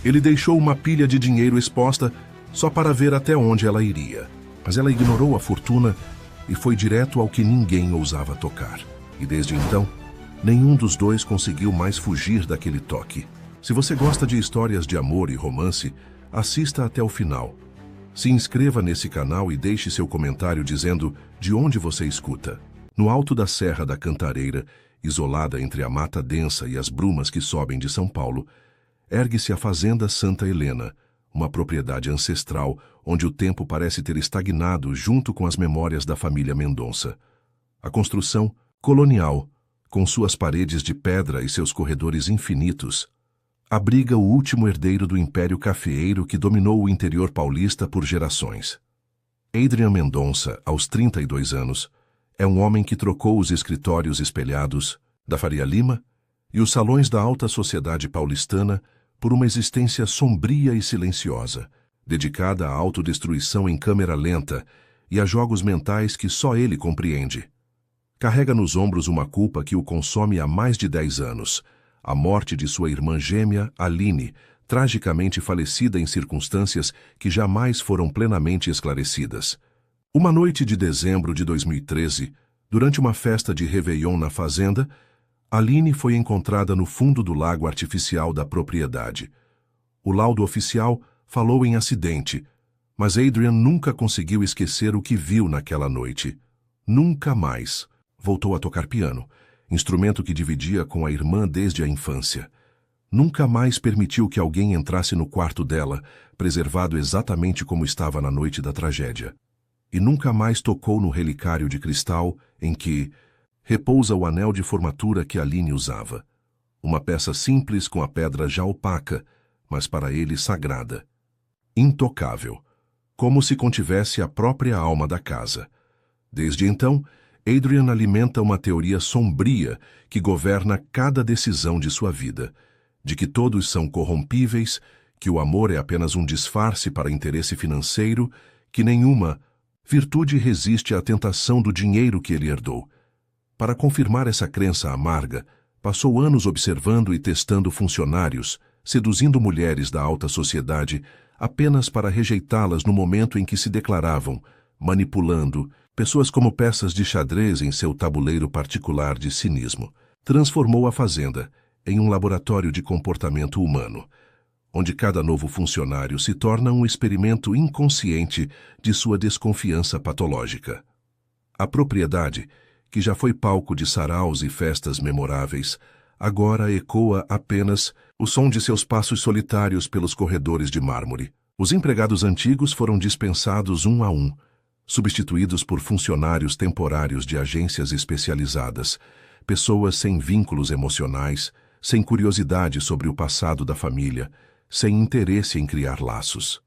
Ele deixou uma pilha de dinheiro exposta só para ver até onde ela iria. Mas ela ignorou a fortuna e foi direto ao que ninguém ousava tocar. E desde então, nenhum dos dois conseguiu mais fugir daquele toque. Se você gosta de histórias de amor e romance, assista até o final. Se inscreva nesse canal e deixe seu comentário dizendo de onde você escuta. No alto da Serra da Cantareira, isolada entre a mata densa e as brumas que sobem de São Paulo, ergue-se a Fazenda Santa Helena, uma propriedade ancestral onde o tempo parece ter estagnado junto com as memórias da família Mendonça. A construção colonial, com suas paredes de pedra e seus corredores infinitos, abriga o último herdeiro do império cafeeiro que dominou o interior paulista por gerações. Adrian Mendonça, aos 32 anos, é um homem que trocou os escritórios espelhados da Faria Lima e os salões da alta sociedade paulistana por uma existência sombria e silenciosa, dedicada à autodestruição em câmera lenta e a jogos mentais que só ele compreende. Carrega nos ombros uma culpa que o consome há mais de 10 anos, a morte de sua irmã gêmea, Aline, tragicamente falecida em circunstâncias que jamais foram plenamente esclarecidas. Uma noite de dezembro de 2013, durante uma festa de Réveillon na fazenda, Aline foi encontrada no fundo do lago artificial da propriedade. O laudo oficial falou em acidente, mas Adrian nunca conseguiu esquecer o que viu naquela noite. Nunca mais voltou a tocar piano, instrumento que dividia com a irmã desde a infância. Nunca mais permitiu que alguém entrasse no quarto dela, preservado exatamente como estava na noite da tragédia. E nunca mais tocou no relicário de cristal em que repousa o anel de formatura que Aline usava. Uma peça simples com a pedra já opaca, mas para ele sagrada. Intocável, como se contivesse a própria alma da casa. Desde então, Adrian alimenta uma teoria sombria que governa cada decisão de sua vida, de que todos são corrompíveis, que o amor é apenas um disfarce para interesse financeiro, que nenhuma virtude resiste à tentação do dinheiro que ele herdou. Para confirmar essa crença amarga, passou anos observando e testando funcionários, seduzindo mulheres da alta sociedade apenas para rejeitá-las no momento em que se declaravam, manipulando pessoas como peças de xadrez em seu tabuleiro particular de cinismo. Transformou a fazenda em um laboratório de comportamento humano, onde cada novo funcionário se torna um experimento inconsciente de sua desconfiança patológica. A propriedade, que já foi palco de saraus e festas memoráveis, agora ecoa apenas o som de seus passos solitários pelos corredores de mármore. Os empregados antigos foram dispensados um a um, substituídos por funcionários temporários de agências especializadas, pessoas sem vínculos emocionais, sem curiosidade sobre o passado da família, sem interesse em criar laços.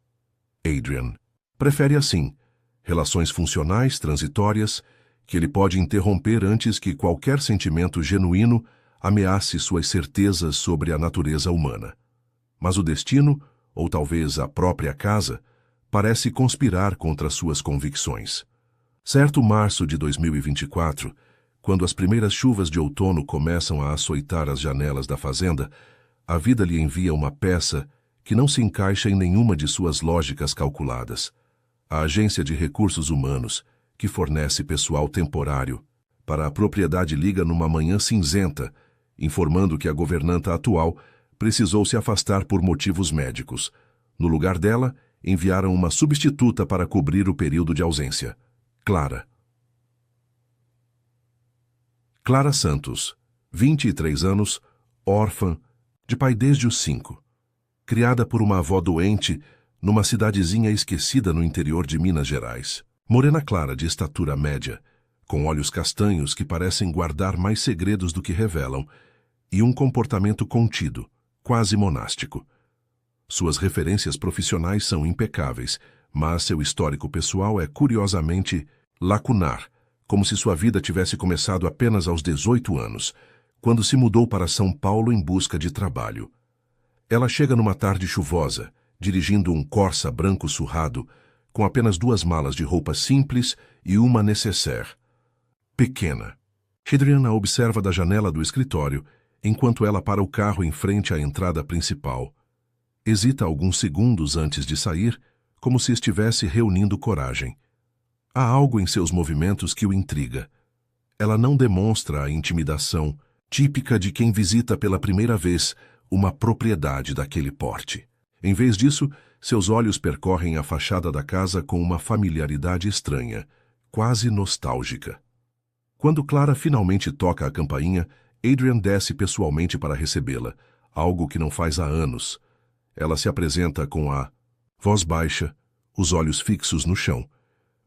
Adrian prefere assim, relações funcionais transitórias, que ele pode interromper antes que qualquer sentimento genuíno ameace suas certezas sobre a natureza humana. Mas o destino, ou talvez a própria casa, parece conspirar contra suas convicções. Certo março de 2024, quando as primeiras chuvas de outono começam a açoitar as janelas da fazenda, a vida lhe envia uma peça que não se encaixa em nenhuma de suas lógicas calculadas. A Agência de Recursos Humanos, que fornece pessoal temporário para a propriedade, liga numa manhã cinzenta, informando que a governanta atual precisou se afastar por motivos médicos. No lugar dela, enviaram uma substituta para cobrir o período de ausência. Clara Santos, 23 anos, órfã, de pai desde os 5. Criada por uma avó doente numa cidadezinha esquecida no interior de Minas Gerais. Morena clara de estatura média, com olhos castanhos que parecem guardar mais segredos do que revelam, e um comportamento contido, quase monástico. Suas referências profissionais são impecáveis, mas seu histórico pessoal é curiosamente lacunar, como se sua vida tivesse começado apenas aos 18 anos, quando se mudou para São Paulo em busca de trabalho. Ela chega numa tarde chuvosa, dirigindo um Corsa branco surrado, com apenas 2 malas de roupa simples e uma nécessaire. Pequena. Adrian a observa da janela do escritório, enquanto ela para o carro em frente à entrada principal. Hesita alguns segundos antes de sair, como se estivesse reunindo coragem. Há algo em seus movimentos que o intriga. Ela não demonstra a intimidação típica de quem visita pela primeira vez uma propriedade daquele porte. Em vez disso, seus olhos percorrem a fachada da casa com uma familiaridade estranha, quase nostálgica. Quando Clara finalmente toca a campainha, Adrian desce pessoalmente para recebê-la, algo que não faz há anos. Ela se apresenta com a voz baixa, os olhos fixos no chão.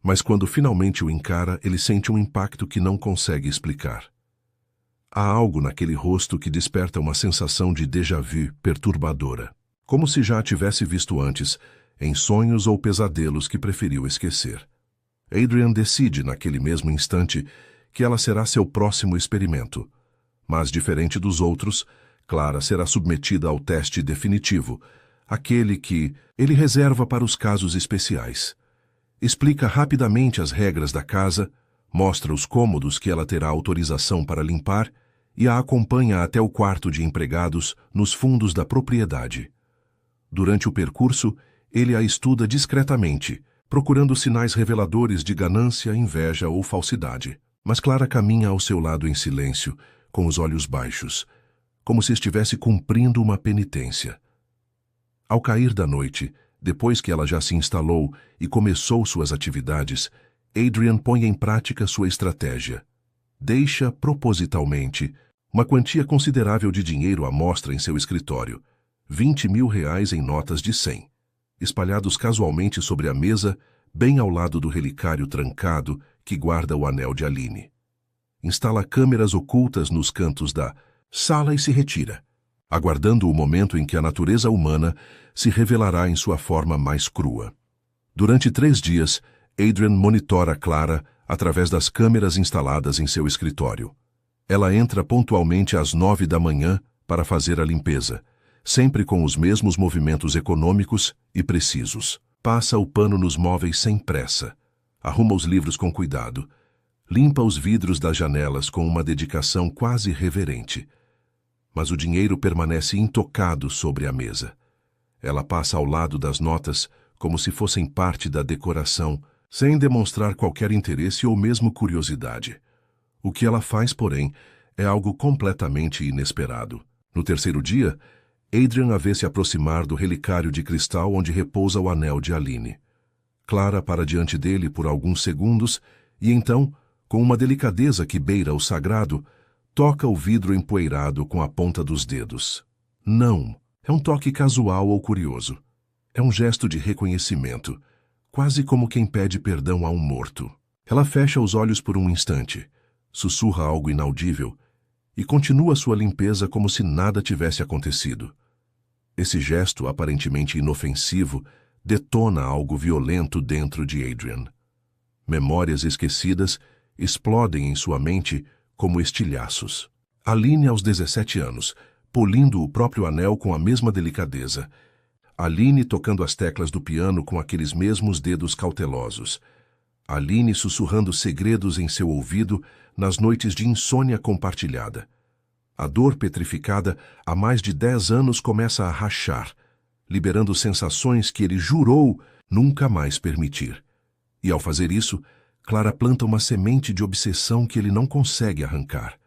Mas quando finalmente o encara, ele sente um impacto que não consegue explicar. Há algo naquele rosto que desperta uma sensação de déjà-vu perturbadora, como se já a tivesse visto antes, em sonhos ou pesadelos que preferiu esquecer. Adrian decide, naquele mesmo instante, que ela será seu próximo experimento. Mas, diferente dos outros, Clara será submetida ao teste definitivo, aquele que ele reserva para os casos especiais. Explica rapidamente as regras da casa, mostra os cômodos que ela terá autorização para limpar e a acompanha até o quarto de empregados nos fundos da propriedade. Durante o percurso, ele a estuda discretamente, procurando sinais reveladores de ganância, inveja ou falsidade. Mas Clara caminha ao seu lado em silêncio, com os olhos baixos, como se estivesse cumprindo uma penitência. Ao cair da noite, depois que ela já se instalou e começou suas atividades, Adrian põe em prática sua estratégia. Deixa, propositalmente, uma quantia considerável de dinheiro à mostra em seu escritório, R$ 20.000 em notas de 100, espalhados casualmente sobre a mesa, bem ao lado do relicário trancado que guarda o anel de Aline. Instala câmeras ocultas nos cantos da sala e se retira, aguardando o momento em que a natureza humana se revelará em sua forma mais crua. Durante 3 dias, Adrian monitora Clara através das câmeras instaladas em seu escritório. Ela entra pontualmente às 9 da manhã para fazer a limpeza, sempre com os mesmos movimentos econômicos e precisos. Passa o pano nos móveis sem pressa, arruma os livros com cuidado, limpa os vidros das janelas com uma dedicação quase reverente. Mas o dinheiro permanece intocado sobre a mesa. Ela passa ao lado das notas como se fossem parte da decoração, sem demonstrar qualquer interesse ou mesmo curiosidade. O que ela faz, porém, é algo completamente inesperado. No terceiro dia, Adrian a vê se aproximar do relicário de cristal onde repousa o anel de Aline. Clara para diante dele por alguns segundos e então, com uma delicadeza que beira o sagrado, toca o vidro empoeirado com a ponta dos dedos. Não, é um toque casual ou curioso. É um gesto de reconhecimento, quase como quem pede perdão a um morto. Ela fecha os olhos por um instante, sussurra algo inaudível e continua sua limpeza como se nada tivesse acontecido. Esse gesto, aparentemente inofensivo, detona algo violento dentro de Adrian. Memórias esquecidas explodem em sua mente como estilhaços. Aline aos 17 anos, polindo o próprio anel com a mesma delicadeza. Aline tocando as teclas do piano com aqueles mesmos dedos cautelosos. Aline sussurrando segredos em seu ouvido nas noites de insônia compartilhada. A dor petrificada há mais de 10 anos começa a rachar, liberando sensações que ele jurou nunca mais permitir. E ao fazer isso, Clara planta uma semente de obsessão que ele não consegue arrancar.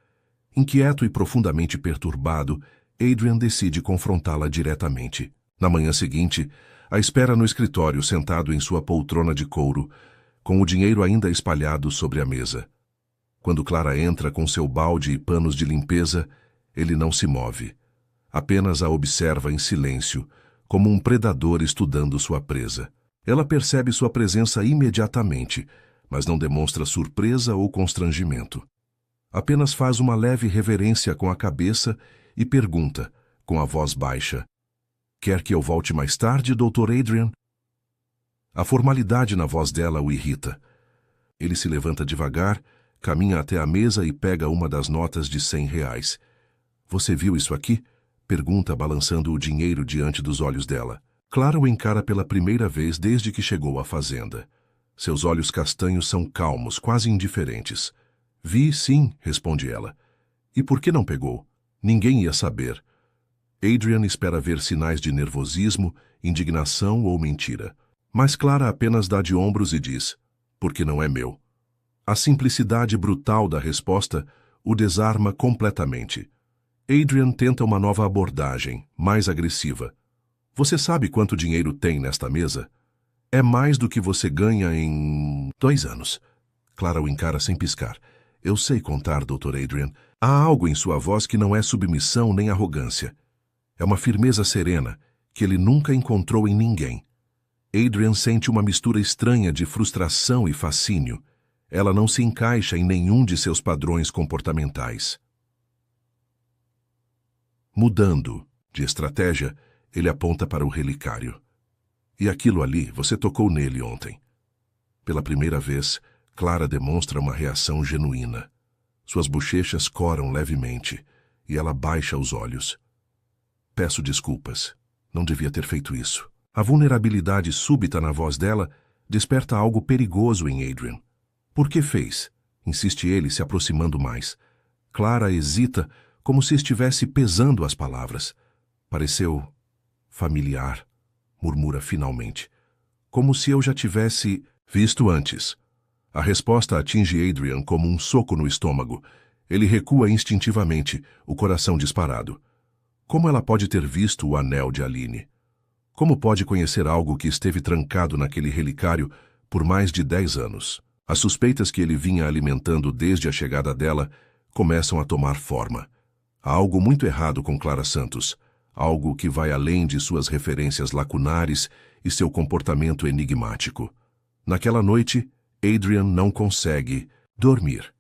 Inquieto e profundamente perturbado, Adrian decide confrontá-la diretamente. Na manhã seguinte, a espera no escritório sentado em sua poltrona de couro, com o dinheiro ainda espalhado sobre a mesa. Quando Clara entra com seu balde e panos de limpeza, ele não se move. Apenas a observa em silêncio, como um predador estudando sua presa. Ela percebe sua presença imediatamente, mas não demonstra surpresa ou constrangimento. Apenas faz uma leve reverência com a cabeça e pergunta, com a voz baixa: "Quer que eu volte mais tarde, Dr. Adrian?" A formalidade na voz dela o irrita. Ele se levanta devagar, caminha até a mesa e pega uma das notas de R$ 100. "Você viu isso aqui?" pergunta, balançando o dinheiro diante dos olhos dela. Clara o encara pela primeira vez desde que chegou à fazenda. Seus olhos castanhos são calmos, quase indiferentes. "Vi, sim", responde ela. "E por que não pegou? Ninguém ia saber." Adrian espera ver sinais de nervosismo, indignação ou mentira. Mas Clara apenas dá de ombros e diz, porque não é meu. A simplicidade brutal da resposta o desarma completamente. Adrian tenta uma nova abordagem, mais agressiva. Você sabe quanto dinheiro tem nesta mesa? É mais do que você ganha em 2 anos. Clara o encara sem piscar. Eu sei contar, Dr. Adrian. Há algo em sua voz que não é submissão nem arrogância. É uma firmeza serena que ele nunca encontrou em ninguém. Adrian sente uma mistura estranha de frustração e fascínio. Ela não se encaixa em nenhum de seus padrões comportamentais. Mudando de estratégia, ele aponta para o relicário. E aquilo ali, você tocou nele ontem. Pela primeira vez, Clara demonstra uma reação genuína. Suas bochechas coram levemente e ela baixa os olhos. Peço desculpas. Não devia ter feito isso. A vulnerabilidade súbita na voz dela desperta algo perigoso em Adrian. Por que fez? Insiste ele, se aproximando mais. Clara hesita, como se estivesse pesando as palavras. Pareceu familiar, murmura finalmente. Como se eu já tivesse visto antes. A resposta atinge Adrian como um soco no estômago. Ele recua instintivamente, o coração disparado. Como ela pode ter visto o anel de Aline? Como pode conhecer algo que esteve trancado naquele relicário por mais de 10 anos? As suspeitas que ele vinha alimentando desde a chegada dela começam a tomar forma. Há algo muito errado com Clara Santos, algo que vai além de suas referências lacunares e seu comportamento enigmático. Naquela noite, Adrian não consegue dormir.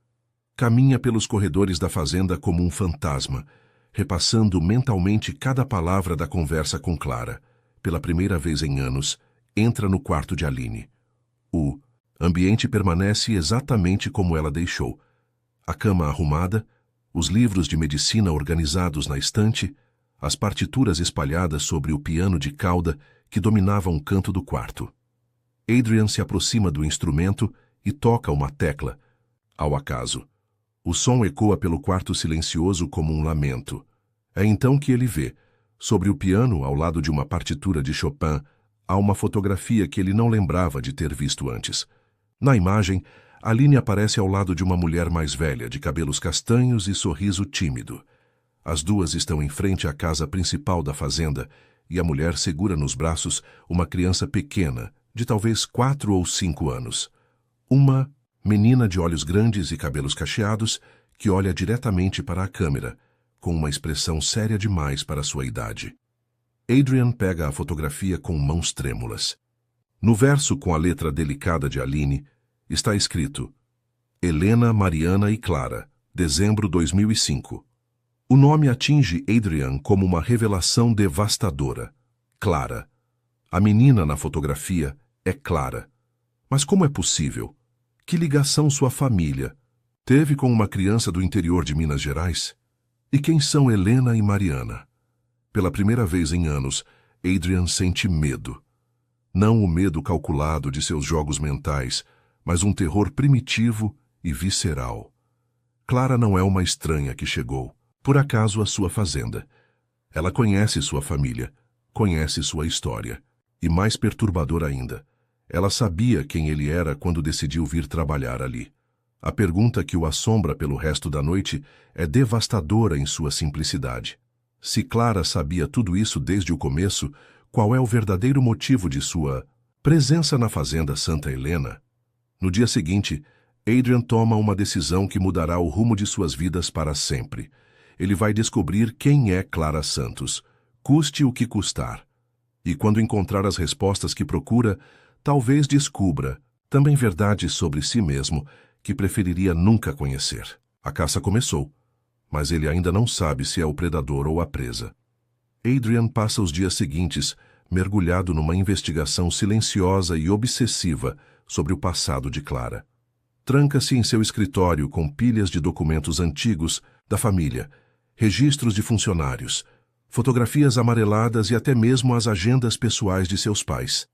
Caminha pelos corredores da fazenda como um fantasma, repassando mentalmente cada palavra da conversa com Clara. Pela primeira vez em anos, entra no quarto de Aline. O ambiente permanece exatamente como ela deixou. A cama arrumada, os livros de medicina organizados na estante, as partituras espalhadas sobre o piano de cauda que dominava um canto do quarto. Adrian se aproxima do instrumento e toca uma tecla, ao acaso. O som ecoa pelo quarto silencioso como um lamento. É então que ele vê, sobre o piano, ao lado de uma partitura de Chopin, há uma fotografia que ele não lembrava de ter visto antes. Na imagem, Aline aparece ao lado de uma mulher mais velha, de cabelos castanhos e sorriso tímido. As duas estão em frente à casa principal da fazenda e a mulher segura nos braços uma criança pequena, de talvez 4 ou 5 anos. Uma menina de olhos grandes e cabelos cacheados que olha diretamente para a câmera, com uma expressão séria demais para sua idade. Adrian pega a fotografia com mãos trêmulas. No verso com a letra delicada de Aline, está escrito Helena, Mariana e Clara, dezembro 2005. O nome atinge Adrian como uma revelação devastadora. Clara. A menina na fotografia é Clara. Mas como é possível? Que ligação sua família teve com uma criança do interior de Minas Gerais? E quem são Helena e Mariana? Pela primeira vez em anos, Adrian sente medo. Não o medo calculado de seus jogos mentais, mas um terror primitivo e visceral. Clara não é uma estranha que chegou, por acaso, à sua fazenda. Ela conhece sua família, conhece sua história. E mais perturbador ainda, ela sabia quem ele era quando decidiu vir trabalhar ali. A pergunta que o assombra pelo resto da noite é devastadora em sua simplicidade. Se Clara sabia tudo isso desde o começo, qual é o verdadeiro motivo de sua presença na fazenda Santa Helena? No dia seguinte, Adrian toma uma decisão que mudará o rumo de suas vidas para sempre. Ele vai descobrir quem é Clara Santos, custe o que custar. E quando encontrar as respostas que procura, talvez descubra, também verdades sobre si mesmo, que preferiria nunca conhecer. A caça começou, mas ele ainda não sabe se é o predador ou a presa. Adrian passa os dias seguintes mergulhado numa investigação silenciosa e obsessiva sobre o passado de Clara. Tranca-se em seu escritório com pilhas de documentos antigos da família, registros de funcionários, fotografias amareladas e até mesmo as agendas pessoais de seus pais.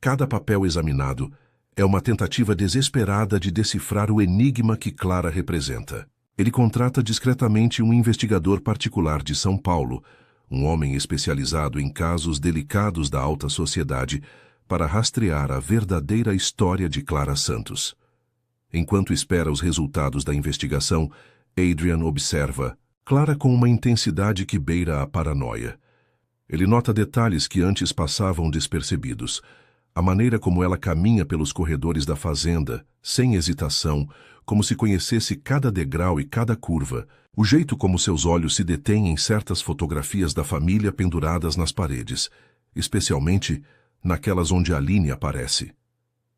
Cada papel examinado é uma tentativa desesperada de decifrar o enigma que Clara representa. Ele contrata discretamente um investigador particular de São Paulo, um homem especializado em casos delicados da alta sociedade, para rastrear a verdadeira história de Clara Santos. Enquanto espera os resultados da investigação, Adrian observa Clara com uma intensidade que beira a paranoia. Ele nota detalhes que antes passavam despercebidos. A maneira como ela caminha pelos corredores da fazenda, sem hesitação, como se conhecesse cada degrau e cada curva, o jeito como seus olhos se detêm em certas fotografias da família penduradas nas paredes, especialmente naquelas onde Aline aparece.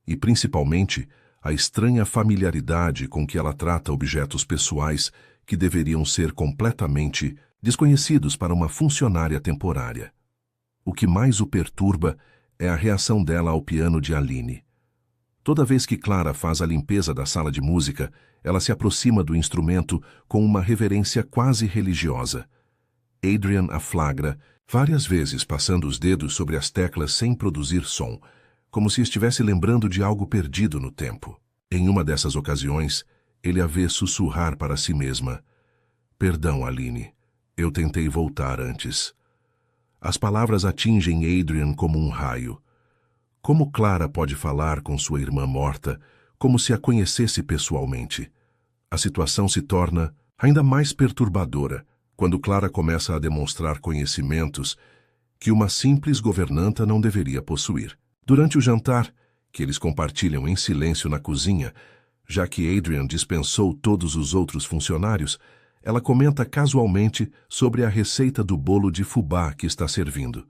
E principalmente, a estranha familiaridade com que ela trata objetos pessoais que deveriam ser completamente desconhecidos para uma funcionária temporária. O que mais o perturba é a reação dela ao piano de Aline. Toda vez que Clara faz a limpeza da sala de música, ela se aproxima do instrumento com uma reverência quase religiosa. Adrian a flagra várias vezes passando os dedos sobre as teclas sem produzir som, como se estivesse lembrando de algo perdido no tempo. Em uma dessas ocasiões, ele a vê sussurrar para si mesma: "Perdão, Aline, eu tentei voltar antes." As palavras atingem Adrian como um raio. Como Clara pode falar com sua irmã morta, como se a conhecesse pessoalmente? A situação se torna ainda mais perturbadora quando Clara começa a demonstrar conhecimentos que uma simples governanta não deveria possuir. Durante o jantar, que eles compartilham em silêncio na cozinha, já que Adrian dispensou todos os outros funcionários, ela comenta casualmente sobre a receita do bolo de fubá que está servindo.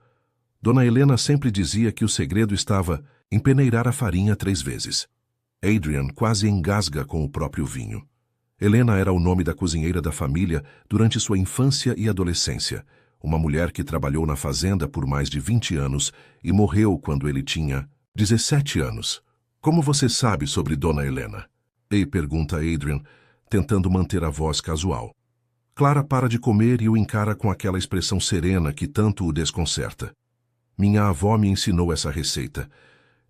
Dona Helena sempre dizia que o segredo estava em peneirar a farinha 3 vezes. Adrian quase engasga com o próprio vinho. Helena era o nome da cozinheira da família durante sua infância e adolescência, uma mulher que trabalhou na fazenda por mais de 20 anos e morreu quando ele tinha 17 anos. "Como você sabe sobre Dona Helena?" Pergunta Adrian, tentando manter a voz casual. Clara para de comer e o encara com aquela expressão serena que tanto o desconcerta. "Minha avó me ensinou essa receita.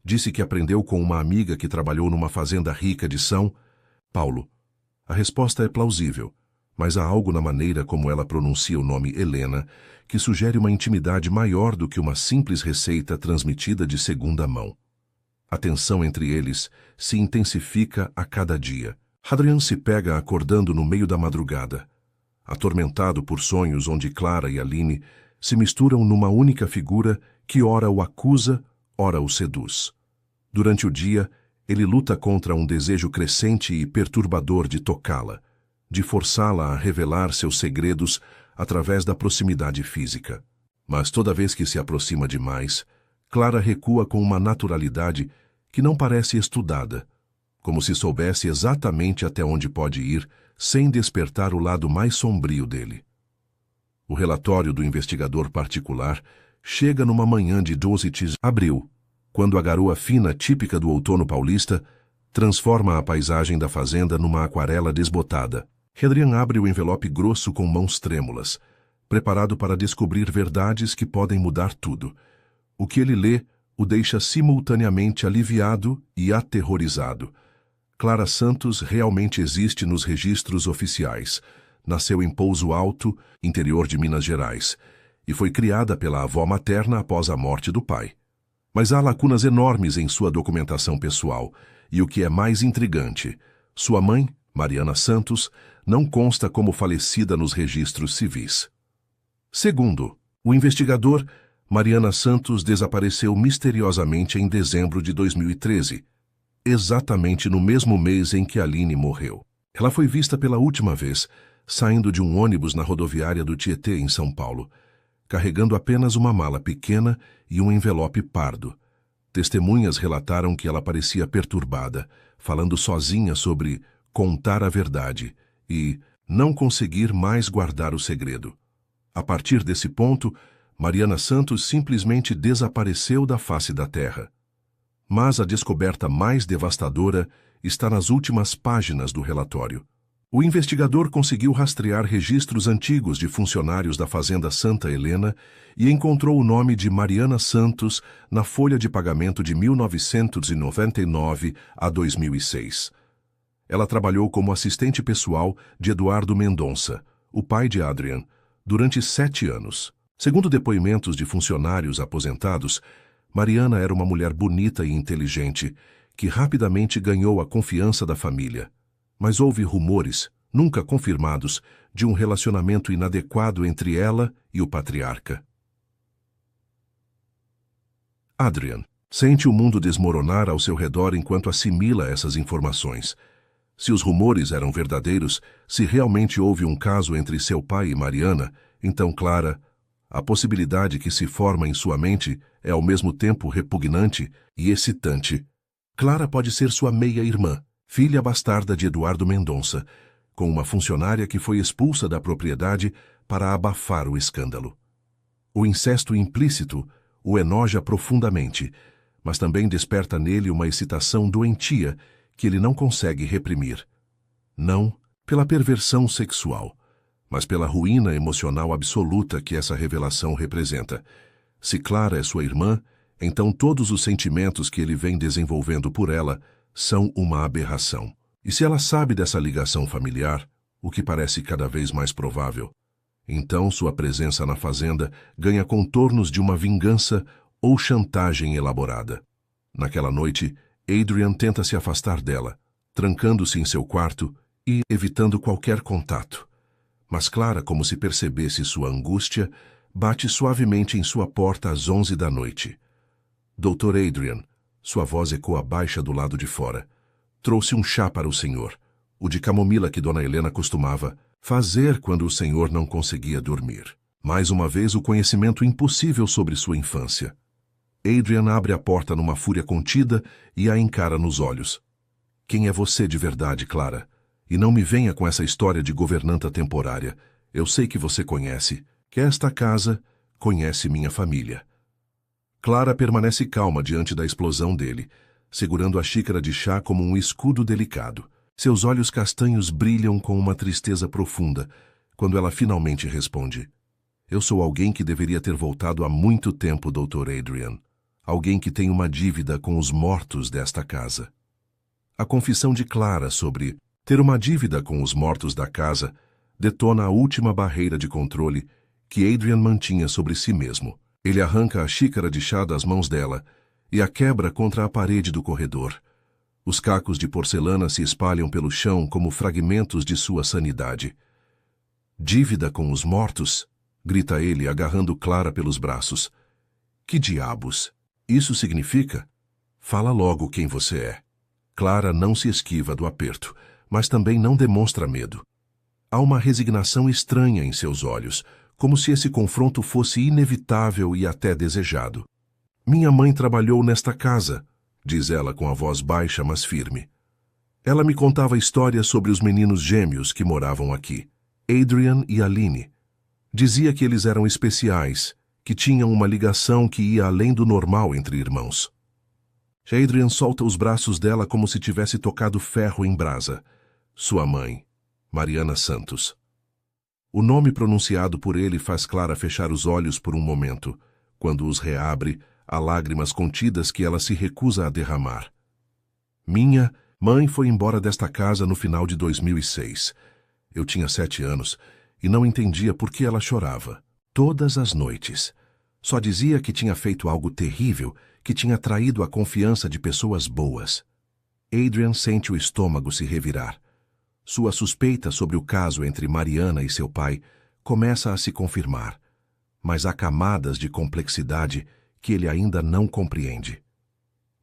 Disse que aprendeu com uma amiga que trabalhou numa fazenda rica de São Paulo." A resposta é plausível, mas há algo na maneira como ela pronuncia o nome Helena que sugere uma intimidade maior do que uma simples receita transmitida de segunda mão. A tensão entre eles se intensifica a cada dia. Adrian se pega acordando no meio da madrugada, atormentado por sonhos onde Clara e Aline se misturam numa única figura que ora o acusa, ora o seduz. Durante o dia, ele luta contra um desejo crescente e perturbador de tocá-la, de forçá-la a revelar seus segredos através da proximidade física. Mas toda vez que se aproxima demais, Clara recua com uma naturalidade que não parece estudada, como se soubesse exatamente até onde pode ir, sem despertar o lado mais sombrio dele. O relatório do investigador particular chega numa manhã de 12 de abril, quando a garoa fina típica do outono paulista transforma a paisagem da fazenda numa aquarela desbotada. Adrian abre o envelope grosso com mãos trêmulas, preparado para descobrir verdades que podem mudar tudo. O que ele lê o deixa simultaneamente aliviado e aterrorizado. Clara Santos realmente existe nos registros oficiais. Nasceu em Pouso Alto, interior de Minas Gerais, e foi criada pela avó materna após a morte do pai. Mas há lacunas enormes em sua documentação pessoal, e o que é mais intrigante, sua mãe, Mariana Santos, não consta como falecida nos registros civis. Segundo o investigador, Mariana Santos desapareceu misteriosamente em dezembro de 2013, exatamente no mesmo mês em que Aline morreu. Ela foi vista pela última vez, saindo de um ônibus na rodoviária do Tietê, em São Paulo, carregando apenas uma mala pequena e um envelope pardo. Testemunhas relataram que ela parecia perturbada, falando sozinha sobre contar a verdade e não conseguir mais guardar o segredo. A partir desse ponto, Mariana Santos simplesmente desapareceu da face da terra. Mas a descoberta mais devastadora está nas últimas páginas do relatório. O investigador conseguiu rastrear registros antigos de funcionários da Fazenda Santa Helena e encontrou o nome de Mariana Santos na folha de pagamento de 1999 a 2006. Ela trabalhou como assistente pessoal de Eduardo Mendonça, o pai de Adrian, durante 7 anos. Segundo depoimentos de funcionários aposentados, Mariana era uma mulher bonita e inteligente, que rapidamente ganhou a confiança da família. Mas houve rumores, nunca confirmados, de um relacionamento inadequado entre ela e o patriarca. Adrian sente o mundo desmoronar ao seu redor enquanto assimila essas informações. Se os rumores eram verdadeiros, se realmente houve um caso entre seu pai e Mariana, então Clara, a possibilidade que se forma em sua mente é ao mesmo tempo repugnante e excitante. Clara pode ser sua meia-irmã, filha bastarda de Eduardo Mendonça, com uma funcionária que foi expulsa da propriedade para abafar o escândalo. O incesto implícito o enoja profundamente, mas também desperta nele uma excitação doentia que ele não consegue reprimir. Não pela perversão sexual, mas pela ruína emocional absoluta que essa revelação representa. Se Clara é sua irmã, então todos os sentimentos que ele vem desenvolvendo por ela são uma aberração. E se ela sabe dessa ligação familiar, o que parece cada vez mais provável, então sua presença na fazenda ganha contornos de uma vingança ou chantagem elaborada. Naquela noite, Adrian tenta se afastar dela, trancando-se em seu quarto e evitando qualquer contato. Mas Clara, como se percebesse sua angústia, bate suavemente em sua porta às 11 da noite. Dr. Adrian, sua voz ecoa baixa do lado de fora. Trouxe um chá para o senhor, o de camomila que Dona Helena costumava fazer quando o senhor não conseguia dormir. Mais uma vez o conhecimento impossível sobre sua infância. Adrian abre a porta numa fúria contida e a encara nos olhos. Quem é você de verdade, Clara? E não me venha com essa história de governanta temporária. Eu sei que você conhece, que esta casa conhece minha família. Clara permanece calma diante da explosão dele, segurando a xícara de chá como um escudo delicado. Seus olhos castanhos brilham com uma tristeza profunda, quando ela finalmente responde. Eu sou alguém que deveria ter voltado há muito tempo, Dr. Adrian. Alguém que tem uma dívida com os mortos desta casa. A confissão de Clara sobre ter uma dívida com os mortos da casa detona a última barreira de controle que Adrian mantinha sobre si mesmo. Ele arranca a xícara de chá das mãos dela e a quebra contra a parede do corredor. Os cacos de porcelana se espalham pelo chão como fragmentos de sua sanidade. Dívida com os mortos? Grita ele, agarrando Clara pelos braços. Que diabos? Isso significa? Fala logo quem você é. Clara não se esquiva do aperto, mas também não demonstra medo. Há uma resignação estranha em seus olhos, como se esse confronto fosse inevitável e até desejado. Minha mãe trabalhou nesta casa, diz ela com a voz baixa, mas firme. Ela me contava histórias sobre os meninos gêmeos que moravam aqui, Adrian e Aline. Dizia que eles eram especiais, que tinham uma ligação que ia além do normal entre irmãos. Adrian solta os braços dela como se tivesse tocado ferro em brasa. Sua mãe, Mariana Santos. O nome pronunciado por ele faz Clara fechar os olhos por um momento. Quando os reabre, há lágrimas contidas que ela se recusa a derramar. Minha mãe foi embora desta casa no final de 2006. Eu tinha 7 anos e não entendia por que ela chorava. Todas as noites. Só dizia que tinha feito algo terrível, que tinha traído a confiança de pessoas boas. Adrian sente o estômago se revirar. Sua suspeita sobre o caso entre Mariana e seu pai começa a se confirmar, mas há camadas de complexidade que ele ainda não compreende.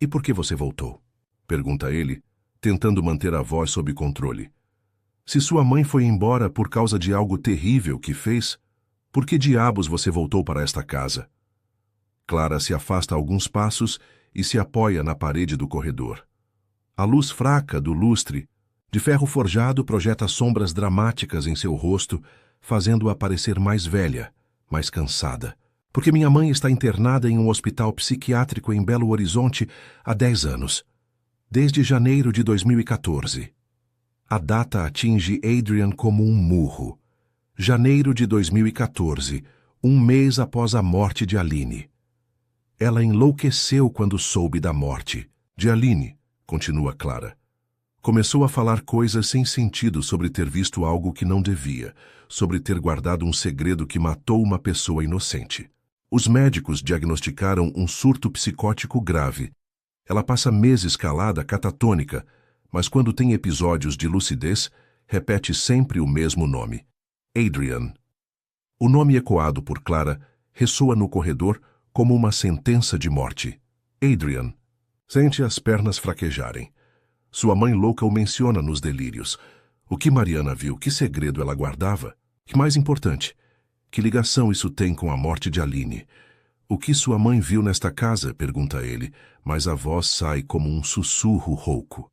E por que você voltou? Pergunta ele, tentando manter a voz sob controle. Se sua mãe foi embora por causa de algo terrível que fez, por que diabos você voltou para esta casa? Clara se afasta alguns passos e se apoia na parede do corredor. A luz fraca do lustre, de ferro forjado, projeta sombras dramáticas em seu rosto, fazendo-a parecer mais velha, mais cansada. Porque minha mãe está internada em um hospital psiquiátrico em Belo Horizonte há 10 anos. Desde janeiro de 2014. A data atinge Adrian como um murro. Janeiro de 2014, um mês após a morte de Aline. Ela enlouqueceu quando soube da morte. De Aline, continua Clara. Começou a falar coisas sem sentido sobre ter visto algo que não devia, sobre ter guardado um segredo que matou uma pessoa inocente. Os médicos diagnosticaram um surto psicótico grave. Ela passa meses calada, catatônica, mas quando tem episódios de lucidez, repete sempre o mesmo nome: Adrian. O nome ecoado por Clara ressoa no corredor como uma sentença de morte. Adrian. Sente as pernas fraquejarem. Sua mãe louca o menciona nos delírios. O que Mariana viu? Que segredo ela guardava? E mais importante, que ligação isso tem com a morte de Aline? O que sua mãe viu nesta casa? Pergunta ele, mas a voz sai como um sussurro rouco.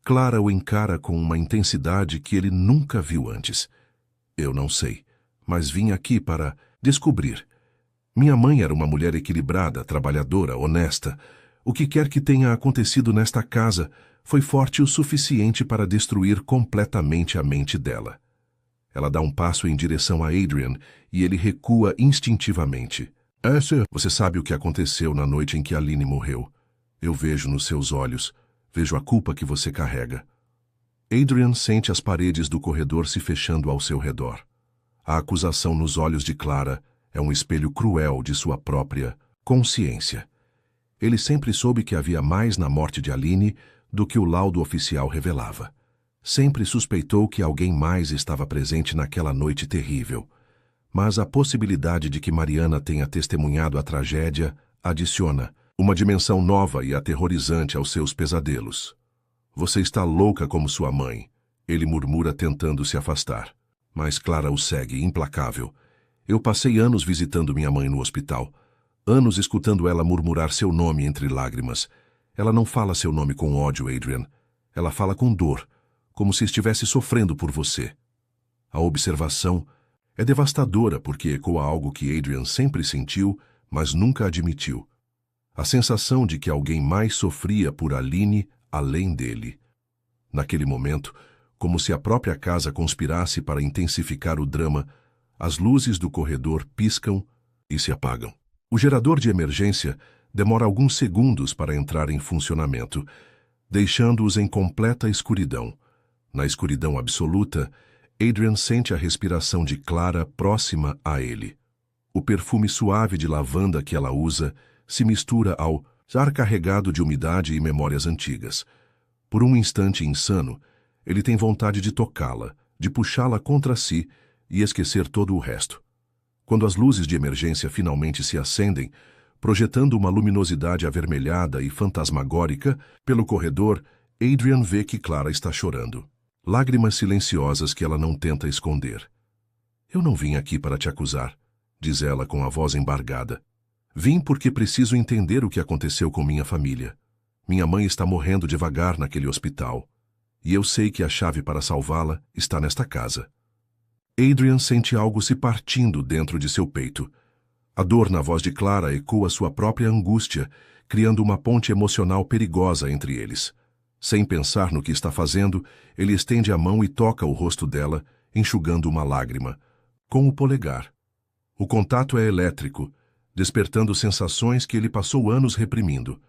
Clara o encara com uma intensidade que ele nunca viu antes. Eu não sei, mas vim aqui para descobrir. Minha mãe era uma mulher equilibrada, trabalhadora, honesta. O que quer que tenha acontecido nesta casa foi forte o suficiente para destruir completamente a mente dela. Ela dá um passo em direção a Adrian e ele recua instintivamente. Você sabe o que aconteceu na noite em que Aline morreu. Eu vejo nos seus olhos, vejo a culpa que você carrega. Adrian sente as paredes do corredor se fechando ao seu redor. A acusação nos olhos de Clara é um espelho cruel de sua própria consciência. Ele sempre soube que havia mais na morte de Aline do que o laudo oficial revelava. Sempre suspeitou que alguém mais estava presente naquela noite terrível. Mas a possibilidade de que Mariana tenha testemunhado a tragédia adiciona uma dimensão nova e aterrorizante aos seus pesadelos. Você está louca como sua mãe, ele murmura tentando se afastar. Mas Clara o segue, implacável. Eu passei anos visitando minha mãe no hospital. Anos escutando ela murmurar seu nome entre lágrimas. Ela não fala seu nome com ódio, Adrian. Ela fala com dor, como se estivesse sofrendo por você. A observação é devastadora porque ecoa algo que Adrian sempre sentiu, mas nunca admitiu. A sensação de que alguém mais sofria por Aline além dele. Naquele momento, como se a própria casa conspirasse para intensificar o drama, as luzes do corredor piscam e se apagam. O gerador de emergência demora alguns segundos para entrar em funcionamento, deixando-os em completa escuridão. Na escuridão absoluta, Adrian sente a respiração de Clara próxima a ele. O perfume suave de lavanda que ela usa se mistura ao ar carregado de umidade e memórias antigas. Por um instante insano, ele tem vontade de tocá-la, de puxá-la contra si e esquecer todo o resto. Quando as luzes de emergência finalmente se acendem, projetando uma luminosidade avermelhada e fantasmagórica pelo corredor, Adrian vê que Clara está chorando. Lágrimas silenciosas que ela não tenta esconder. Eu não vim aqui para te acusar, diz ela com a voz embargada. Vim porque preciso entender o que aconteceu com minha família. Minha mãe está morrendo devagar naquele hospital. E eu sei que a chave para salvá-la está nesta casa. Adrian sente algo se partindo dentro de seu peito. A dor na voz de Clara ecoa sua própria angústia, criando uma ponte emocional perigosa entre eles. Sem pensar no que está fazendo, ele estende a mão e toca o rosto dela, enxugando uma lágrima, com o polegar. O contato é elétrico, despertando sensações que ele passou anos reprimindo.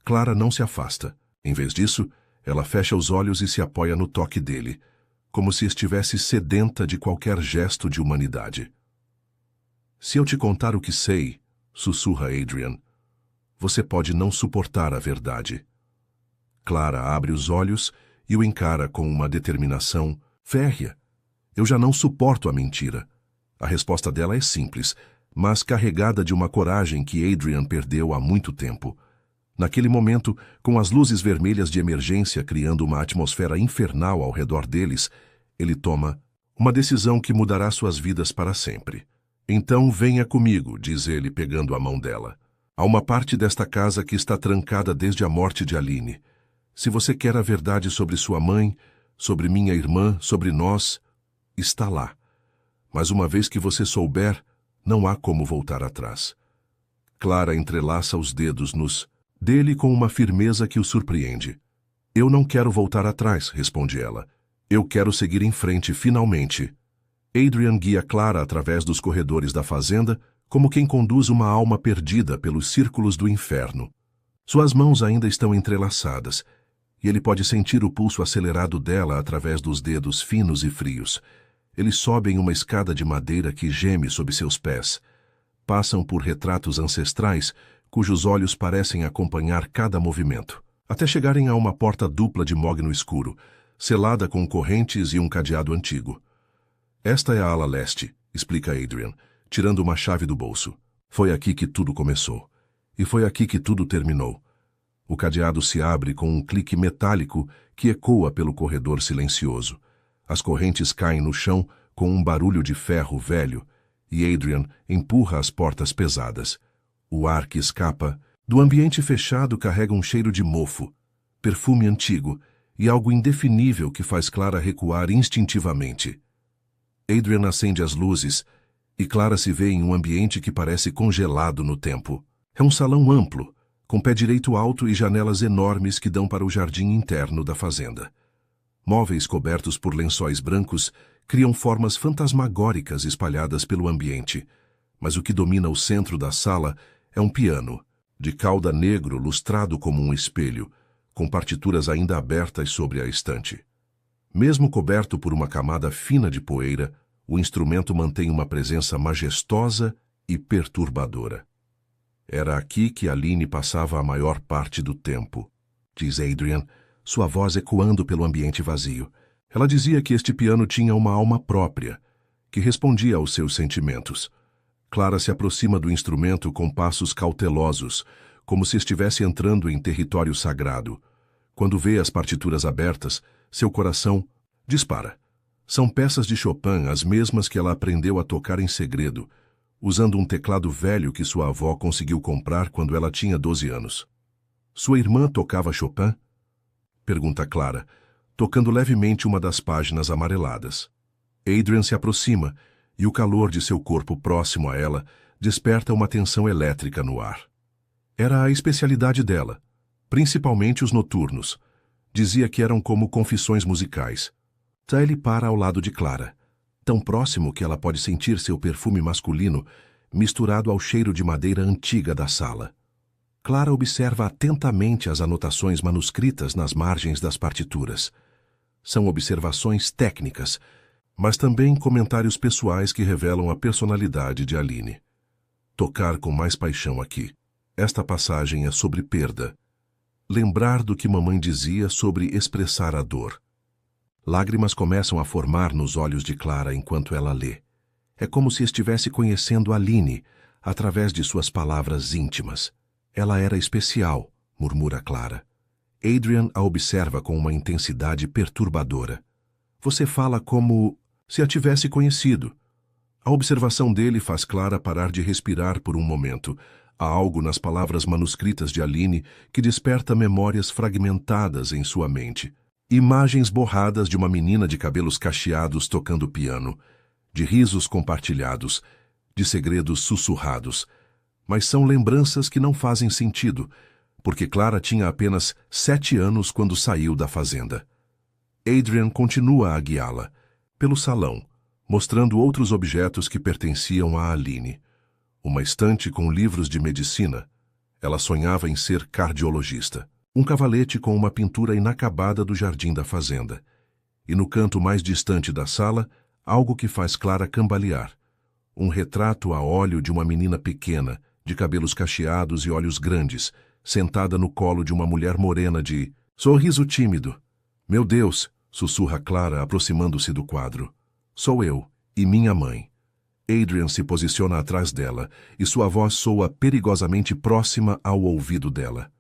Clara não se afasta. Em vez disso, ela fecha os olhos e se apoia no toque dele, como se estivesse sedenta de qualquer gesto de humanidade. Se eu te contar o que sei, sussurra Adrian, você pode não suportar a verdade. Clara abre os olhos e o encara com uma determinação férrea. Eu já não suporto a mentira. A resposta dela é simples, mas carregada de uma coragem que Adrian perdeu há muito tempo. Naquele momento, com as luzes vermelhas de emergência criando uma atmosfera infernal ao redor deles, ele toma uma decisão que mudará suas vidas para sempre. Então venha comigo, diz ele pegando a mão dela. Há uma parte desta casa que está trancada desde a morte de Aline. Se você quer a verdade sobre sua mãe, sobre minha irmã, sobre nós, está lá. Mas uma vez que você souber, não há como voltar atrás. Clara entrelaça os dedos dele com uma firmeza que o surpreende. Eu não quero voltar atrás, responde ela. Eu quero seguir em frente, finalmente. Adrian guia Clara através dos corredores da fazenda, como quem conduz uma alma perdida pelos círculos do inferno. Suas mãos ainda estão entrelaçadas. e ele pode sentir o pulso acelerado dela através dos dedos finos e frios. Eles sobem uma escada de madeira que geme sob seus pés. Passam por retratos ancestrais, cujos olhos parecem acompanhar cada movimento, até chegarem a uma porta dupla de mogno escuro, selada com correntes e um cadeado antigo. Esta é a ala leste, explica Adrian, tirando uma chave do bolso. Foi aqui que tudo começou. E foi aqui que tudo terminou. O cadeado se abre com um clique metálico que ecoa pelo corredor silencioso. As correntes caem no chão com um barulho de ferro velho, e Adrian empurra as portas pesadas. O ar que escapa do ambiente fechado carrega um cheiro de mofo, perfume antigo e algo indefinível que faz Clara recuar instintivamente. Adrian acende as luzes e Clara se vê em um ambiente que parece congelado no tempo. É um salão amplo, com pé direito alto e janelas enormes que dão para o jardim interno da fazenda. Móveis cobertos por lençóis brancos criam formas fantasmagóricas espalhadas pelo ambiente, mas o que domina o centro da sala é um piano, de cauda negro lustrado como um espelho, com partituras ainda abertas sobre a estante. Mesmo coberto por uma camada fina de poeira, o instrumento mantém uma presença majestosa e perturbadora. Era aqui que Aline passava a maior parte do tempo, diz Adrian, sua voz ecoando pelo ambiente vazio. Ela dizia que este piano tinha uma alma própria, que respondia aos seus sentimentos. Clara se aproxima do instrumento com passos cautelosos, como se estivesse entrando em território sagrado. Quando vê as partituras abertas, seu coração dispara. São peças de Chopin, as mesmas que ela aprendeu a tocar em segredo, usando um teclado velho que sua avó conseguiu comprar quando ela tinha 12 anos. Sua irmã tocava Chopin? Pergunta Clara, tocando levemente uma das páginas amareladas. Adrian se aproxima, e o calor de seu corpo próximo a ela desperta uma tensão elétrica no ar. Era a especialidade dela, principalmente os noturnos. Dizia que eram como confissões musicais. Ele para ao lado de Clara, tão próximo que ela pode sentir seu perfume masculino misturado ao cheiro de madeira antiga da sala. Clara observa atentamente as anotações manuscritas nas margens das partituras. São observações técnicas, mas também comentários pessoais que revelam a personalidade de Aline. Tocar com mais paixão aqui. Esta passagem é sobre perda. Lembrar do que mamãe dizia sobre expressar a dor. Lágrimas começam a formar nos olhos de Clara enquanto ela lê. É como se estivesse conhecendo Aline através de suas palavras íntimas. Ela era especial, murmura Clara. Adrian a observa com uma intensidade perturbadora. Você fala como se a tivesse conhecido. A observação dele faz Clara parar de respirar por um momento. Há algo nas palavras manuscritas de Aline que desperta memórias fragmentadas em sua mente. Imagens borradas de uma menina de cabelos cacheados tocando piano, de risos compartilhados, de segredos sussurrados. Mas são lembranças que não fazem sentido, porque Clara tinha apenas 7 anos quando saiu da fazenda. Adrian continua a guiá-la pelo salão, mostrando outros objetos que pertenciam a Aline. Uma estante com livros de medicina. Ela sonhava em ser cardiologista. Um cavalete com uma pintura inacabada do jardim da fazenda. E no canto mais distante da sala, algo que faz Clara cambalear. Um retrato a óleo de uma menina pequena, de cabelos cacheados e olhos grandes, sentada no colo de uma mulher morena de sorriso tímido. Meu Deus, sussurra Clara, aproximando-se do quadro. Sou eu e minha mãe. Adrian se posiciona atrás dela e sua voz soa perigosamente próxima ao ouvido dela.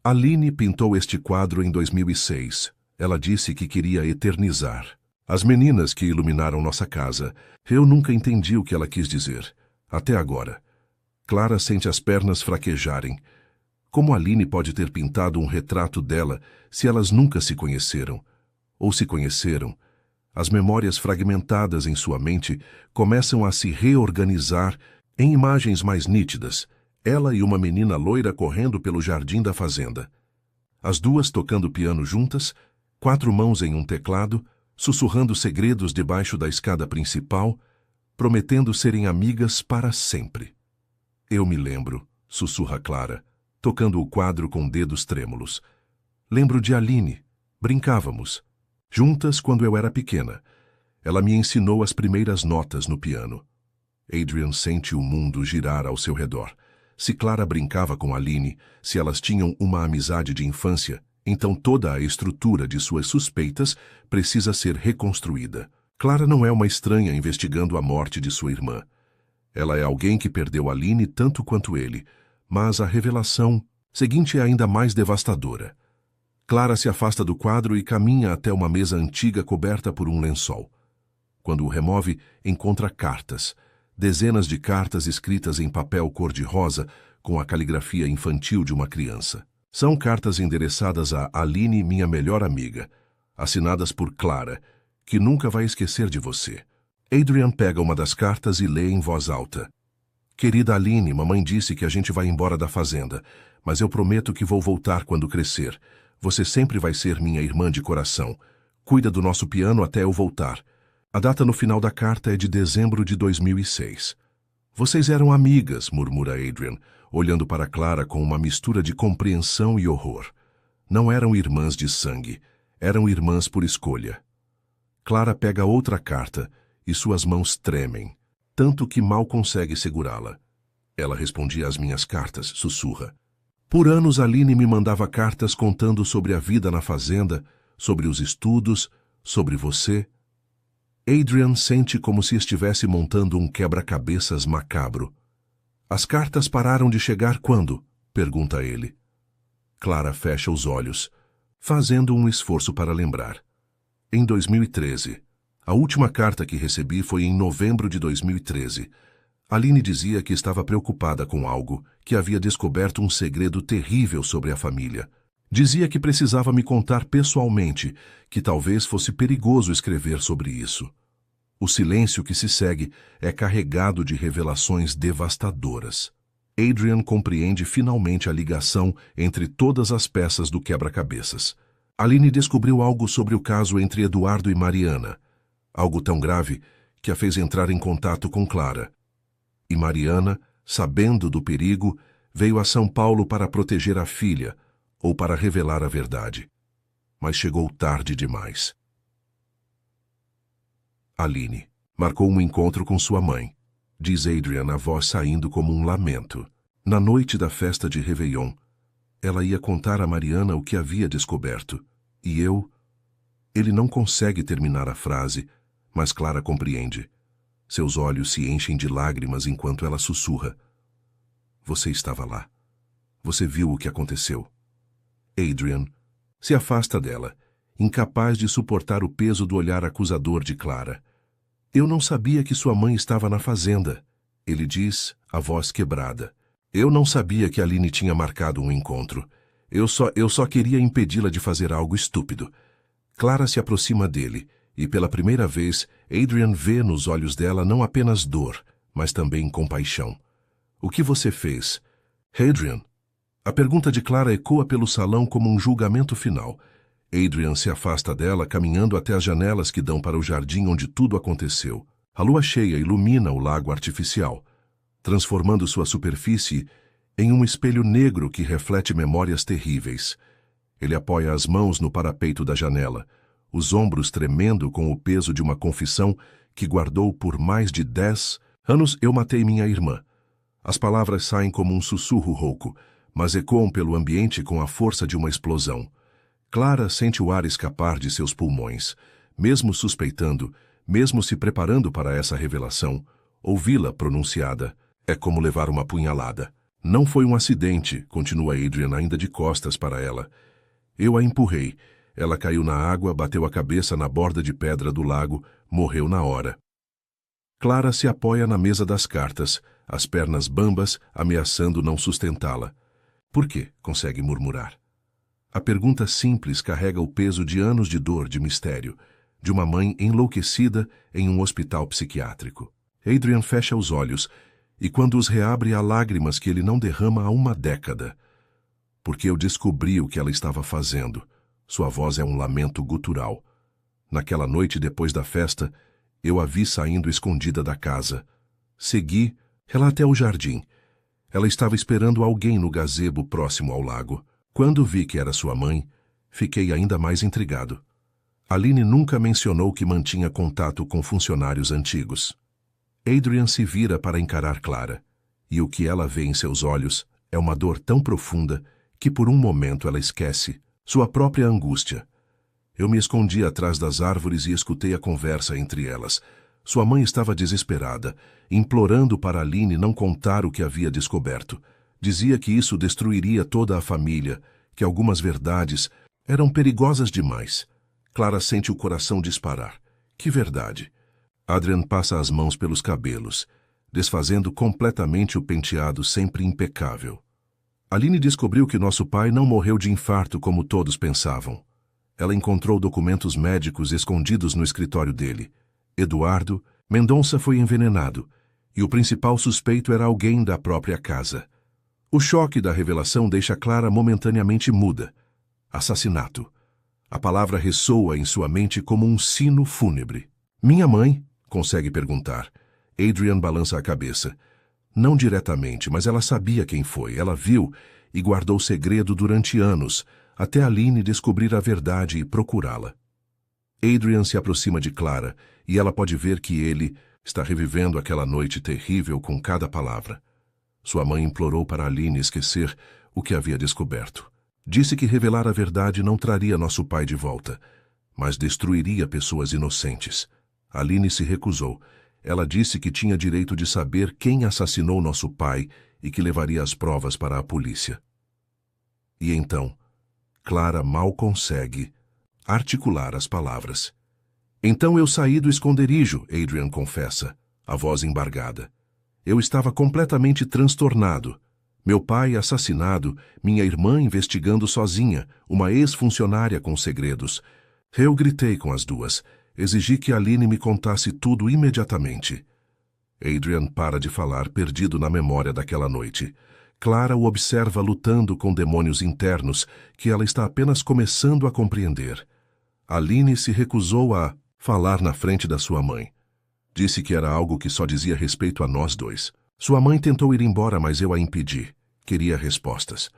Aline pintou este quadro em 2006. Ela disse que queria eternizar. As meninas que iluminaram nossa casa. Eu nunca entendi o que ela quis dizer. Até agora. Clara sente as pernas fraquejarem. Como Aline pode ter pintado um retrato dela se elas nunca se conheceram? Ou se conheceram? As memórias fragmentadas em sua mente começam a se reorganizar em imagens mais nítidas. Ela e uma menina loira correndo pelo jardim da fazenda. As duas tocando piano juntas, 4 mãos em um teclado, sussurrando segredos debaixo da escada principal, prometendo serem amigas para sempre. Eu me lembro, sussurra Clara, tocando o quadro com dedos trêmulos. Lembro de Aline. Brincávamos. Juntas quando eu era pequena. Ela me ensinou as primeiras notas no piano. Adrian sente o mundo girar ao seu redor. Se Clara brincava com Aline, se elas tinham uma amizade de infância, então toda a estrutura de suas suspeitas precisa ser reconstruída. Clara não é uma estranha investigando a morte de sua irmã. Ela é alguém que perdeu Aline tanto quanto ele, mas a revelação seguinte é ainda mais devastadora. Clara se afasta do quadro e caminha até uma mesa antiga coberta por um lençol. Quando o remove, encontra cartas. Dezenas de cartas escritas em papel cor-de-rosa com a caligrafia infantil de uma criança. São cartas endereçadas a Aline, minha melhor amiga, assinadas por Clara, que nunca vai esquecer de você. Adrian pega uma das cartas e lê em voz alta. Querida Aline, mamãe disse que a gente vai embora da fazenda, mas eu prometo que vou voltar quando crescer. Você sempre vai ser minha irmã de coração. Cuida do nosso piano até eu voltar. A data no final da carta é de dezembro de 2006. Vocês eram amigas, murmura Adrian, olhando para Clara com uma mistura de compreensão e horror. Não eram irmãs de sangue, eram irmãs por escolha. Clara pega outra carta e suas mãos tremem, tanto que mal consegue segurá-la. Ela respondia às minhas cartas, sussurra. Por anos Aline me mandava cartas contando sobre a vida na fazenda, sobre os estudos, sobre você. Adrian sente como se estivesse montando um quebra-cabeças macabro. As cartas pararam de chegar quando? Pergunta ele. Clara fecha os olhos, fazendo um esforço para lembrar. Em 2013. A última carta que recebi foi em novembro de 2013. Aline dizia que estava preocupada com algo, que havia descoberto um segredo terrível sobre a família. Dizia que precisava me contar pessoalmente, que talvez fosse perigoso escrever sobre isso. O silêncio que se segue é carregado de revelações devastadoras. Adrian compreende finalmente a ligação entre todas as peças do quebra-cabeças. Aline descobriu algo sobre o caso entre Eduardo e Mariana, algo tão grave que a fez entrar em contato com Clara. E Mariana, sabendo do perigo, veio a São Paulo para proteger a filha, ou para revelar a verdade. Mas chegou tarde demais. Aline marcou um encontro com sua mãe, diz Adrian, a voz saindo como um lamento. Na noite da festa de Réveillon, ela ia contar a Mariana o que havia descoberto. E eu... Ele não consegue terminar a frase, mas Clara compreende. Seus olhos se enchem de lágrimas enquanto ela sussurra. Você estava lá. Você viu o que aconteceu. Adrian se afasta dela, incapaz de suportar o peso do olhar acusador de Clara. Eu não sabia que sua mãe estava na fazenda, ele diz, a voz quebrada. Eu não sabia que Aline tinha marcado um encontro. Eu só queria impedi-la de fazer algo estúpido. Clara se aproxima dele, e pela primeira vez, Adrian vê nos olhos dela não apenas dor, mas também compaixão. O que você fez? Adrian? A pergunta de Clara ecoa pelo salão como um julgamento final. Adrian se afasta dela, caminhando até as janelas que dão para o jardim onde tudo aconteceu. A lua cheia ilumina o lago artificial, transformando sua superfície em um espelho negro que reflete memórias terríveis. Ele apoia as mãos no parapeito da janela, os ombros tremendo com o peso de uma confissão que guardou por mais de 10 anos. Eu matei minha irmã. As palavras saem como um sussurro rouco, mas ecoam pelo ambiente com a força de uma explosão. Clara sente o ar escapar de seus pulmões. Mesmo suspeitando, mesmo se preparando para essa revelação, ouvi-la pronunciada é como levar uma punhalada. Não foi um acidente, continua Adrian ainda de costas para ela. Eu a empurrei. Ela caiu na água, bateu a cabeça na borda de pedra do lago, morreu na hora. Clara se apoia na mesa das cartas, as pernas bambas, ameaçando não sustentá-la. Por quê? Consegue murmurar. A pergunta simples carrega o peso de anos de dor, de mistério, de uma mãe enlouquecida em um hospital psiquiátrico. Adrian fecha os olhos, e quando os reabre há lágrimas que ele não derrama há uma década. Porque eu descobri o que ela estava fazendo. Sua voz é um lamento gutural. Naquela noite depois da festa, eu a vi saindo escondida da casa. Segui ela até o jardim. Ela estava esperando alguém no gazebo próximo ao lago. Quando vi que era sua mãe, Fiquei ainda mais intrigado. Aline nunca mencionou que mantinha contato com funcionários antigos. Adrian se vira para encarar Clara, e o que ela vê em seus olhos é uma dor tão profunda que por um momento ela esquece sua própria angústia. Eu me escondi atrás das árvores e escutei a conversa entre elas. Sua mãe estava desesperada, implorando para Aline não contar o que havia descoberto. Dizia que isso destruiria toda a família, que algumas verdades eram perigosas demais. Clara sente o coração disparar. Que verdade? Adrian passa as mãos pelos cabelos, desfazendo completamente o penteado sempre impecável. Aline descobriu que nosso pai não morreu de infarto como todos pensavam. Ela encontrou documentos médicos escondidos no escritório dele. Eduardo Mendonça foi envenenado, e o principal suspeito era alguém da própria casa. O choque da revelação deixa Clara momentaneamente muda. Assassinato. A palavra ressoa em sua mente como um sino fúnebre. Minha mãe? Consegue perguntar. Adrian balança a cabeça. Não diretamente, mas ela sabia quem foi. Ela viu e guardou o segredo durante anos, até Aline descobrir a verdade e procurá-la. Adrian se aproxima de Clara e ela pode ver que ele está revivendo aquela noite terrível com cada palavra. Sua mãe implorou para Aline esquecer o que havia descoberto. Disse que revelar a verdade não traria nosso pai de volta, mas destruiria pessoas inocentes. Aline se recusou. Ela disse que tinha direito de saber quem assassinou nosso pai e que levaria as provas para a polícia. E então, Clara mal consegue articular as palavras. Então eu saí do esconderijo, Adrian confessa, a voz embargada. Eu estava completamente transtornado. Meu pai assassinado, minha irmã investigando sozinha, uma ex-funcionária com segredos. Eu gritei com as duas. Exigi que Aline me contasse tudo imediatamente. Adrian para de falar, perdido na memória daquela noite. Clara o observa lutando com demônios internos que ela está apenas começando a compreender. Aline se recusou a falar na frente da sua mãe. Disse que era algo que só dizia respeito a nós dois. Sua mãe tentou ir embora, mas eu a impedi. Queria respostas.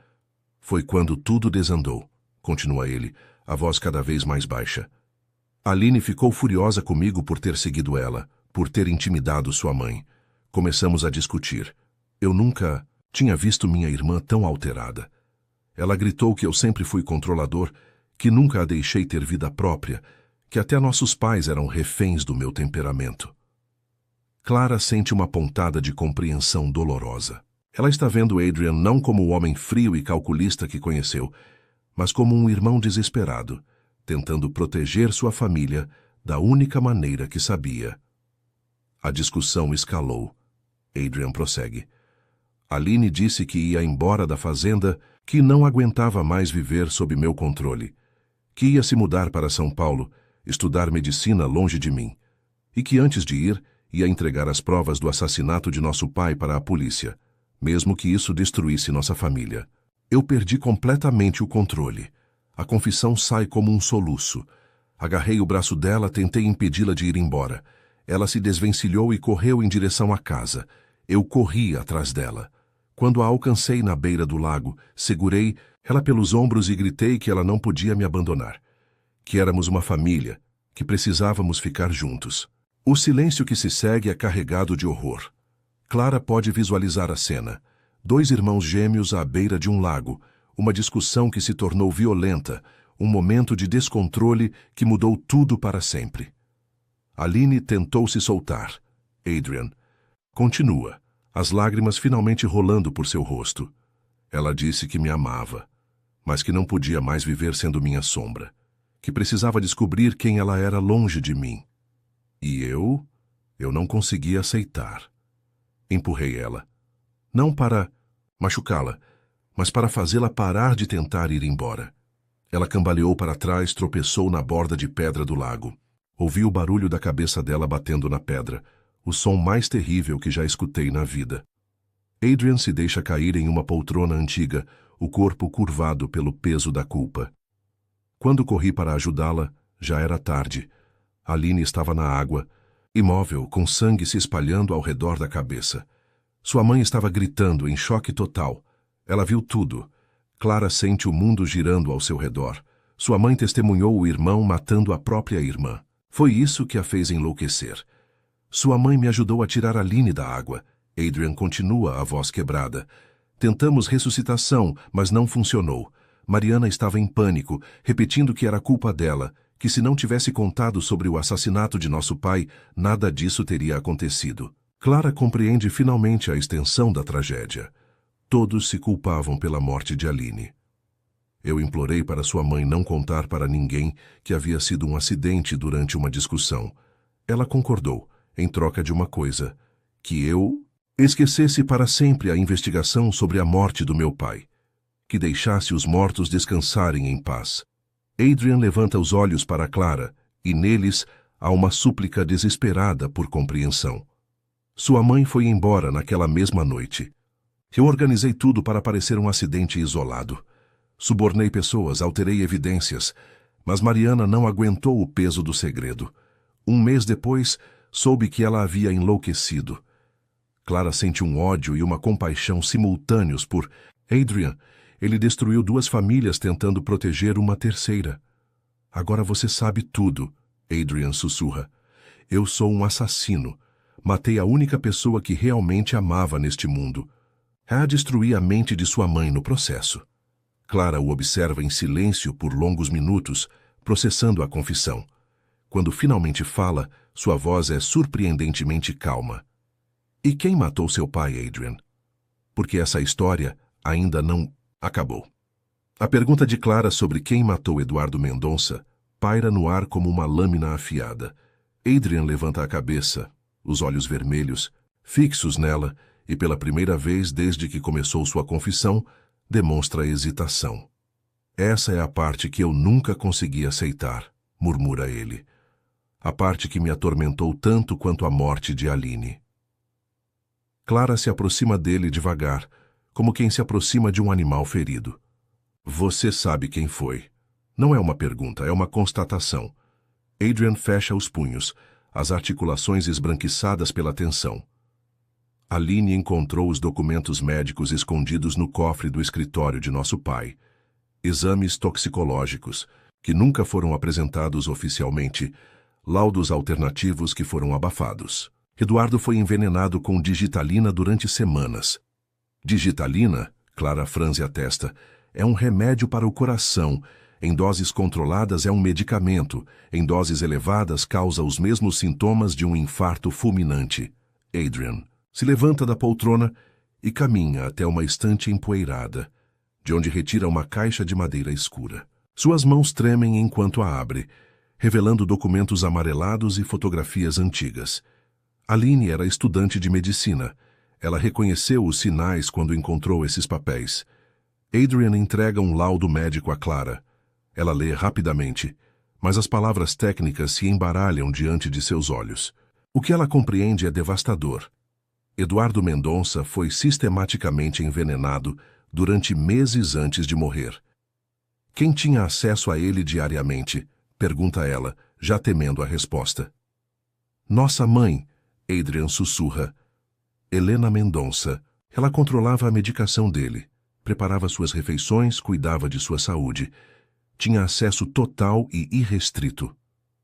Foi quando tudo desandou, continua ele, a voz cada vez mais baixa. Aline ficou furiosa comigo por ter seguido ela, por ter intimidado sua mãe. Começamos a discutir. Eu nunca tinha visto minha irmã tão alterada. Ela gritou que eu sempre fui controlador, que nunca a deixei ter vida própria, que até nossos pais eram reféns do meu temperamento. Clara sente uma pontada de compreensão dolorosa. Ela está vendo Adrian não como o homem frio e calculista que conheceu, mas como um irmão desesperado, tentando proteger sua família da única maneira que sabia. A discussão escalou. Adrian prossegue. Aline disse que ia embora da fazenda, que não aguentava mais viver sob meu controle, que ia se mudar para São Paulo, estudar medicina longe de mim, e que antes de ir, ia entregar as provas do assassinato de nosso pai para a polícia, mesmo que isso destruísse nossa família. Eu perdi completamente o controle. A confissão sai como um soluço. Agarrei o braço dela, tentei impedi-la de ir embora. Ela se desvencilhou e correu em direção à casa. Eu corri atrás dela. Quando a alcancei na beira do lago, segurei ela pelos ombros e gritei que ela não podia me abandonar. Que éramos uma família, que precisávamos ficar juntos. O silêncio que se segue é carregado de horror. Clara pode visualizar a cena. 2 irmãos gêmeos à beira de um lago, uma discussão que se tornou violenta, um momento de descontrole que mudou tudo para sempre. Aline tentou se soltar. Adrian continua, as lágrimas finalmente rolando por seu rosto. Ela disse que me amava, mas que não podia mais viver sendo minha sombra, que precisava descobrir quem ela era longe de mim. E eu não conseguia aceitar. Empurrei ela, não para machucá-la, mas para fazê-la parar de tentar ir embora. Ela cambaleou para trás, tropeçou na borda de pedra do lago. Ouvi o barulho da cabeça dela batendo na pedra, o som mais terrível que já escutei na vida. Adrian se deixa cair em uma poltrona antiga, o corpo curvado pelo peso da culpa. Quando corri para ajudá-la, já era tarde. Aline estava na água, imóvel, com sangue se espalhando ao redor da cabeça. Sua mãe estava gritando, em choque total. Ela viu tudo. Clara sente o mundo girando ao seu redor. Sua mãe testemunhou o irmão matando a própria irmã. Foi isso que a fez enlouquecer. Sua mãe me ajudou a tirar Aline da água. Adrian continua, a voz quebrada. Tentamos ressuscitação, mas não funcionou. Mariana estava em pânico, repetindo que era culpa dela, que se não tivesse contado sobre o assassinato de nosso pai, nada disso teria acontecido. Clara compreende finalmente a extensão da tragédia. Todos se culpavam pela morte de Aline. Eu implorei para sua mãe não contar para ninguém que havia sido um acidente durante uma discussão. Ela concordou, em troca de uma coisa, que eu esquecesse para sempre a investigação sobre a morte do meu pai, que deixasse os mortos descansarem em paz. Adrian levanta os olhos para Clara, e neles há uma súplica desesperada por compreensão. Sua mãe foi embora naquela mesma noite. Eu organizei tudo para parecer um acidente isolado. Subornei pessoas, alterei evidências, mas Mariana não aguentou o peso do segredo. Um mês depois, soube que ela havia enlouquecido. Clara sente um ódio e uma compaixão simultâneos por Adrian. Ele destruiu 2 famílias tentando proteger uma terceira. Agora você sabe tudo, Adrian sussurra. Eu sou um assassino. Matei a única pessoa que realmente amava neste mundo. Destruí a mente de sua mãe no processo. Clara o observa em silêncio por longos minutos, processando a confissão. Quando finalmente fala, sua voz é surpreendentemente calma. E quem matou seu pai, Adrian? Porque essa história ainda não acabou. A pergunta de Clara sobre quem matou Eduardo Mendonça paira no ar como uma lâmina afiada. Adrian levanta a cabeça, os olhos vermelhos, fixos nela, e pela primeira vez desde que começou sua confissão, demonstra hesitação. Essa é a parte que eu nunca consegui aceitar, murmura ele. A parte que me atormentou tanto quanto a morte de Aline. Clara se aproxima dele devagar, como quem se aproxima de um animal ferido. Você sabe quem foi. Não é uma pergunta, é uma constatação. Adrian fecha os punhos, as articulações esbranquiçadas pela tensão. Aline encontrou os documentos médicos escondidos no cofre do escritório de nosso pai. Exames toxicológicos, que nunca foram apresentados oficialmente, laudos alternativos que foram abafados. Eduardo foi envenenado com digitalina durante semanas. Digitalina, Clara franze a testa, é um remédio para o coração. Em doses controladas é um medicamento. Em doses elevadas causa os mesmos sintomas de um infarto fulminante. Adrian se levanta da poltrona e caminha até uma estante empoeirada, de onde retira uma caixa de madeira escura. Suas mãos tremem enquanto a abre, revelando documentos amarelados e fotografias antigas. Aline era estudante de medicina. Ela reconheceu os sinais quando encontrou esses papéis. Adrian entrega um laudo médico a Clara. Ela lê rapidamente, mas as palavras técnicas se embaralham diante de seus olhos. O que ela compreende é devastador. Eduardo Mendonça foi sistematicamente envenenado durante meses antes de morrer. Quem tinha acesso a ele diariamente? Pergunta ela, já temendo a resposta. Nossa mãe, Adrian sussurra. Helena Mendonça. Ela controlava a medicação dele, preparava suas refeições, cuidava de sua saúde. Tinha acesso total e irrestrito.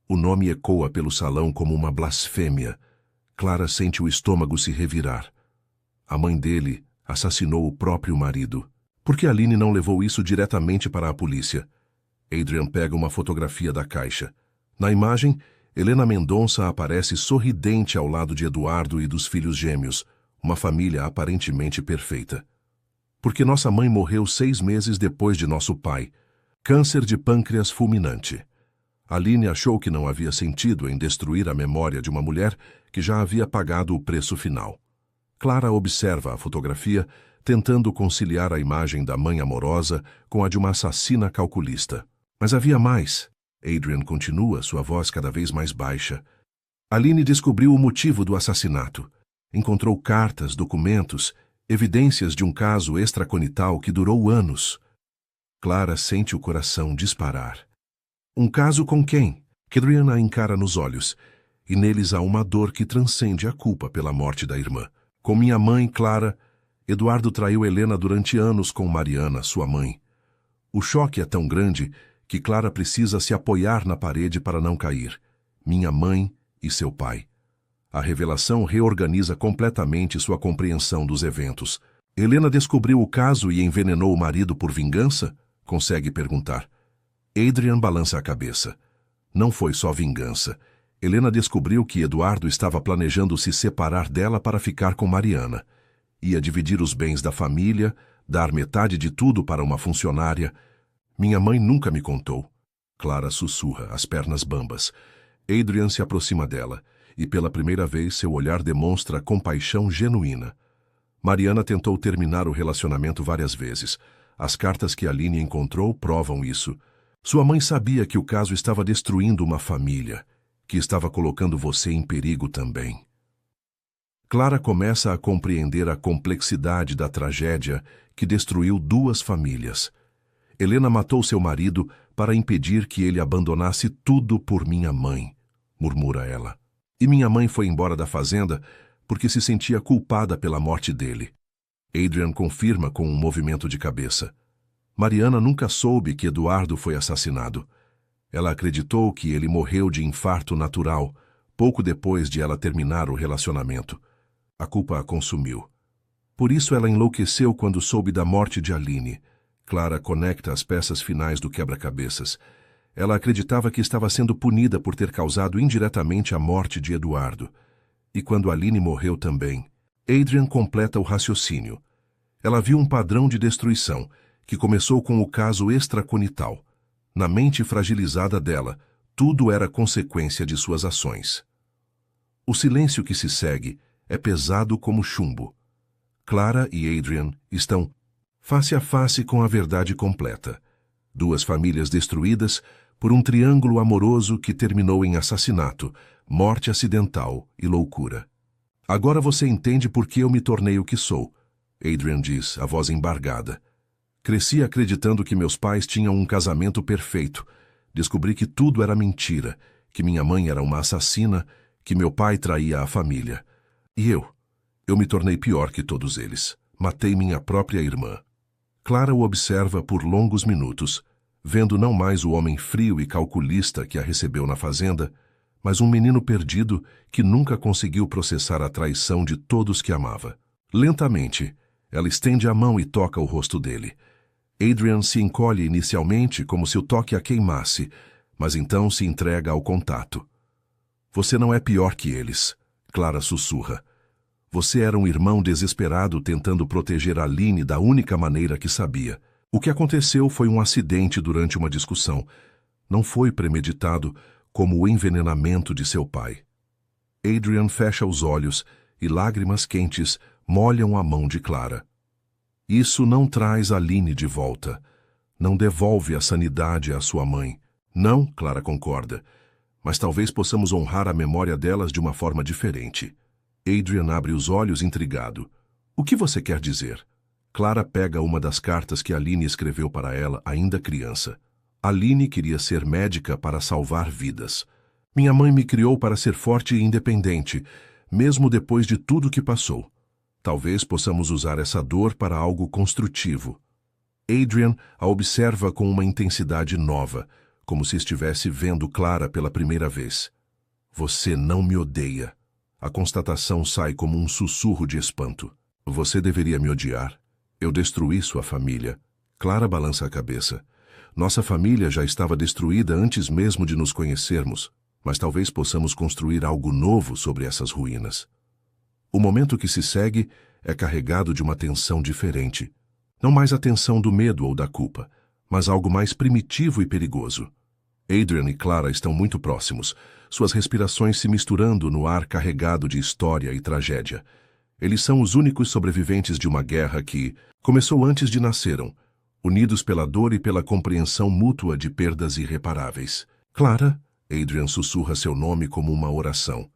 O nome ecoa pelo salão como uma blasfêmia. Clara sente o estômago se revirar. A mãe dele assassinou o próprio marido. Por que Aline não levou isso diretamente para a polícia? Adrian pega uma fotografia da caixa. Na imagem, Helena Mendonça aparece sorridente ao lado de Eduardo e dos filhos gêmeos, uma família aparentemente perfeita. Porque nossa mãe morreu 6 meses depois de nosso pai. Câncer de pâncreas fulminante. Aline achou que não havia sentido em destruir a memória de uma mulher que já havia pagado o preço final. Clara observa a fotografia, tentando conciliar a imagem da mãe amorosa com a de uma assassina calculista. Mas havia mais. Adrian continua, sua voz cada vez mais baixa. Aline descobriu o motivo do assassinato. Encontrou cartas, documentos, evidências de um caso extraconital que durou anos. Clara sente o coração disparar. Um caso com quem? Adrian a encara nos olhos, e neles há uma dor que transcende a culpa pela morte da irmã. Com minha mãe, Clara, Eduardo traiu Helena durante anos com Mariana, sua mãe. O choque é tão grande que Clara precisa se apoiar na parede para não cair. Minha mãe e seu pai. A revelação reorganiza completamente sua compreensão dos eventos. Helena descobriu o caso e envenenou o marido por vingança? Consegue perguntar. Adrian balança a cabeça. Não foi só vingança. Helena descobriu que Eduardo estava planejando se separar dela para ficar com Mariana. Ia dividir os bens da família, dar metade de tudo para uma funcionária. Minha mãe nunca me contou. Clara sussurra, as pernas bambas. Adrian se aproxima dela, e pela primeira vez seu olhar demonstra compaixão genuína. Mariana tentou terminar o relacionamento várias vezes. As cartas que Aline encontrou provam isso. Sua mãe sabia que o caso estava destruindo uma família, que estava colocando você em perigo também. Clara começa a compreender a complexidade da tragédia que destruiu 2 famílias. Helena matou seu marido para impedir que ele abandonasse tudo por minha mãe, murmura ela. E minha mãe foi embora da fazenda porque se sentia culpada pela morte dele. Adrian confirma com um movimento de cabeça. Mariana nunca soube que Eduardo foi assassinado. Ela acreditou que ele morreu de infarto natural, pouco depois de ela terminar o relacionamento. A culpa a consumiu. Por isso ela enlouqueceu quando soube da morte de Aline. Clara conecta as peças finais do quebra-cabeças. Ela acreditava que estava sendo punida por ter causado indiretamente a morte de Eduardo. E quando Aline morreu também, Adrian completa o raciocínio. Ela viu um padrão de destruição, que começou com o caso extraconital. Na mente fragilizada dela, tudo era consequência de suas ações. O silêncio que se segue é pesado como chumbo. Clara e Adrian estão face a face com a verdade completa. 2 famílias destruídas por um triângulo amoroso que terminou em assassinato, morte acidental e loucura. Agora você entende por que eu me tornei o que sou, Adrian diz, a voz embargada. Cresci acreditando que meus pais tinham um casamento perfeito. Descobri que tudo era mentira, que minha mãe era uma assassina, que meu pai traía a família. E eu me tornei pior que todos eles. Matei minha própria irmã. Clara o observa por longos minutos, vendo não mais o homem frio e calculista que a recebeu na fazenda, mas um menino perdido que nunca conseguiu processar a traição de todos que amava. Lentamente, ela estende a mão e toca o rosto dele. Adrian se encolhe inicialmente como se o toque a queimasse, mas então se entrega ao contato. Você não é pior que eles, Clara sussurra. Você era um irmão desesperado tentando proteger Aline da única maneira que sabia. O que aconteceu foi um acidente durante uma discussão. Não foi premeditado como o envenenamento de seu pai. Adrian fecha os olhos e lágrimas quentes molham a mão de Clara. Isso não traz Aline de volta. Não devolve a sanidade à sua mãe. Não, Clara concorda. Mas talvez possamos honrar a memória delas de uma forma diferente. Adrian abre os olhos intrigado. O que você quer dizer? Clara pega uma das cartas que Aline escreveu para ela ainda criança. Aline queria ser médica para salvar vidas. Minha mãe me criou para ser forte e independente, mesmo depois de tudo que passou. Talvez possamos usar essa dor para algo construtivo. Adrian a observa com uma intensidade nova, como se estivesse vendo Clara pela primeira vez. Você não me odeia. A constatação sai como um sussurro de espanto. Você deveria me odiar. Eu destruí sua família. Clara balança a cabeça. Nossa família já estava destruída antes mesmo de nos conhecermos, mas talvez possamos construir algo novo sobre essas ruínas. O momento que se segue é carregado de uma tensão diferente. Não mais a tensão do medo ou da culpa, mas algo mais primitivo e perigoso. Adrian e Clara estão muito próximos, suas respirações se misturando no ar carregado de história e tragédia. Eles são os únicos sobreviventes de uma guerra que começou antes de nasceram, unidos pela dor e pela compreensão mútua de perdas irreparáveis. Clara, Adrian sussurra seu nome como uma oração.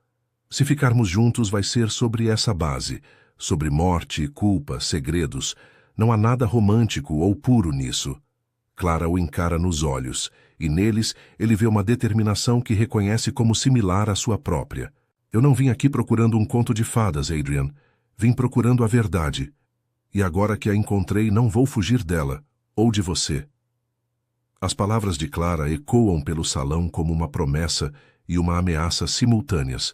Se ficarmos juntos vai ser sobre essa base, sobre morte, culpa, segredos. Não há nada romântico ou puro nisso. Clara o encara nos olhos, e neles ele vê uma determinação que reconhece como similar à sua própria. Eu não vim aqui procurando um conto de fadas, Adrian. Vim procurando a verdade. E agora que a encontrei, não vou fugir dela, ou de você. As palavras de Clara ecoam pelo salão como uma promessa e uma ameaça simultâneas.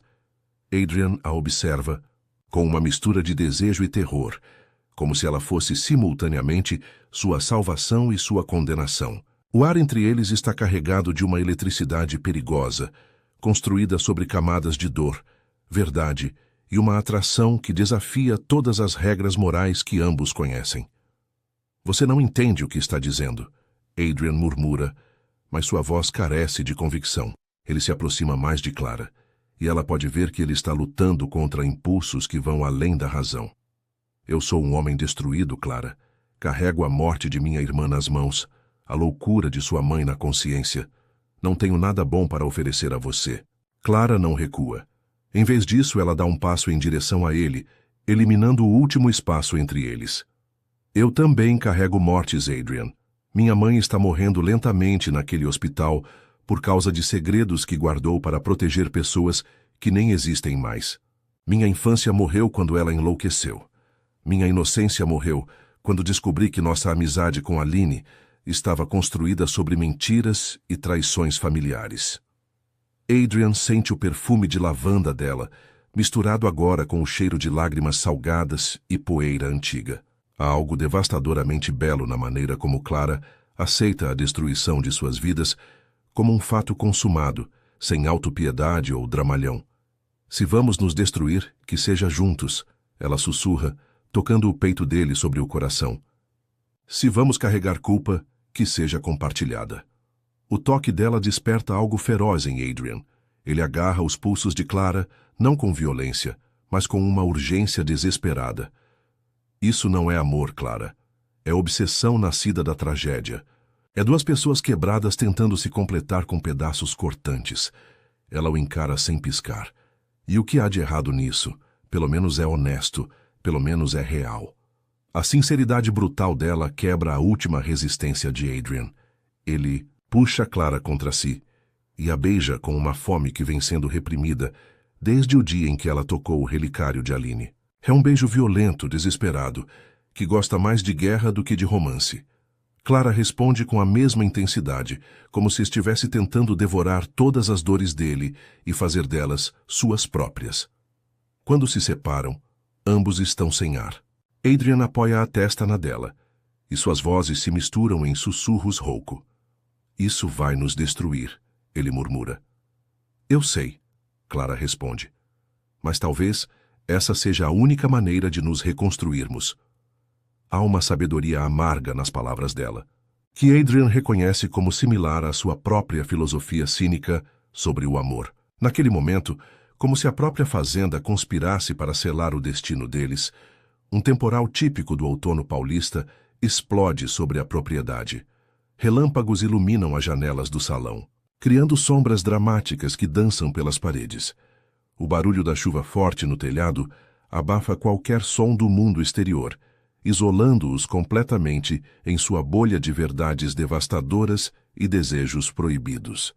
Adrian a observa, com uma mistura de desejo e terror, como se ela fosse simultaneamente sua salvação e sua condenação. O ar entre eles está carregado de uma eletricidade perigosa, construída sobre camadas de dor, verdade e uma atração que desafia todas as regras morais que ambos conhecem. Você não entende o que está dizendo, Adrian murmura, mas sua voz carece de convicção. Ele se aproxima mais de Clara, e ela pode ver que ele está lutando contra impulsos que vão além da razão. Eu sou um homem destruído, Clara. Carrego a morte de minha irmã nas mãos, a loucura de sua mãe na consciência. Não tenho nada bom para oferecer a você. Clara não recua. Em vez disso, ela dá um passo em direção a ele, eliminando o último espaço entre eles. Eu também carrego mortes, Adrian. Minha mãe está morrendo lentamente naquele hospital por causa de segredos que guardou para proteger pessoas que nem existem mais. Minha infância morreu quando ela enlouqueceu. Minha inocência morreu quando descobri que nossa amizade com Aline estava construída sobre mentiras e traições familiares. Adrian sente o perfume de lavanda dela, misturado agora com o cheiro de lágrimas salgadas e poeira antiga. Há algo devastadoramente belo na maneira como Clara aceita a destruição de suas vidas como um fato consumado, sem autopiedade ou dramalhão. Se vamos nos destruir, que seja juntos, ela sussurra, tocando o peito dele sobre o coração. Se vamos carregar culpa, que seja compartilhada. O toque dela desperta algo feroz em Adrian. Ele agarra os pulsos de Clara, não com violência, mas com uma urgência desesperada. Isso não é amor, Clara. É obsessão nascida da tragédia. É duas pessoas quebradas tentando se completar com pedaços cortantes. Ela o encara sem piscar. E o que há de errado nisso? Pelo menos é honesto, pelo menos é real. A sinceridade brutal dela quebra a última resistência de Adrian. Ele puxa Clara contra si e a beija com uma fome que vem sendo reprimida desde o dia em que ela tocou o relicário de Aline. É um beijo violento, desesperado, que gosta mais de guerra do que de romance. Clara responde com a mesma intensidade, como se estivesse tentando devorar todas as dores dele e fazer delas suas próprias. Quando se separam, ambos estão sem ar. Adrian apoia a testa na dela, e suas vozes se misturam em sussurros rouco. Isso vai nos destruir, ele murmura. Eu sei, Clara responde. Mas talvez essa seja a única maneira de nos reconstruirmos. Há uma sabedoria amarga nas palavras dela, que Adrian reconhece como similar à sua própria filosofia cínica sobre o amor. Naquele momento, como se a própria fazenda conspirasse para selar o destino deles, um temporal típico do outono paulista explode sobre a propriedade. Relâmpagos iluminam as janelas do salão, criando sombras dramáticas que dançam pelas paredes. O barulho da chuva forte no telhado abafa qualquer som do mundo exterior, isolando-os completamente em sua bolha de verdades devastadoras e desejos proibidos.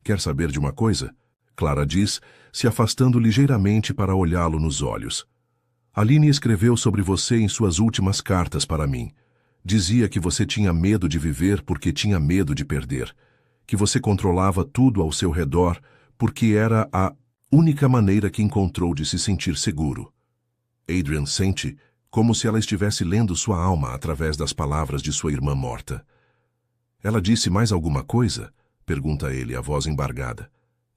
Quer saber de uma coisa? Clara diz, se afastando ligeiramente para olhá-lo nos olhos. Aline escreveu sobre você em suas últimas cartas para mim. Dizia que você tinha medo de viver porque tinha medo de perder, que você controlava tudo ao seu redor porque era a única maneira que encontrou de se sentir seguro. Adrian sente como se ela estivesse lendo sua alma através das palavras de sua irmã morta. Ela disse mais alguma coisa? Pergunta ele, a voz embargada.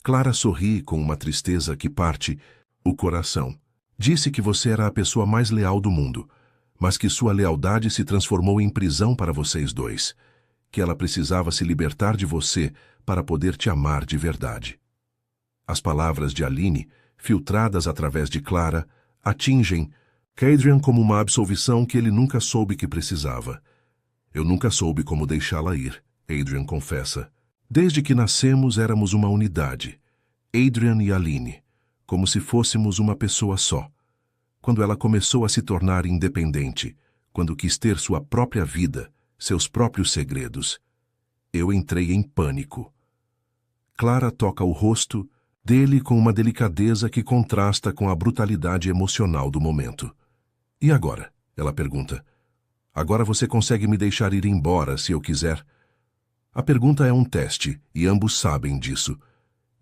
Clara sorri com uma tristeza que parte o coração. Disse que você era a pessoa mais leal do mundo, mas que sua lealdade se transformou em prisão para vocês dois, que ela precisava se libertar de você para poder te amar de verdade. As palavras de Aline, filtradas através de Clara, atingem Adrian como uma absolvição que ele nunca soube que precisava. Eu nunca soube como deixá-la ir, Adrian confessa. Desde que nascemos éramos uma unidade, Adrian e Aline, como se fôssemos uma pessoa só. Quando ela começou a se tornar independente, quando quis ter sua própria vida, seus próprios segredos, eu entrei em pânico. Clara toca o rosto dele com uma delicadeza que contrasta com a brutalidade emocional do momento. E agora? Ela pergunta. Agora você consegue me deixar ir embora se eu quiser? A pergunta é um teste, e ambos sabem disso.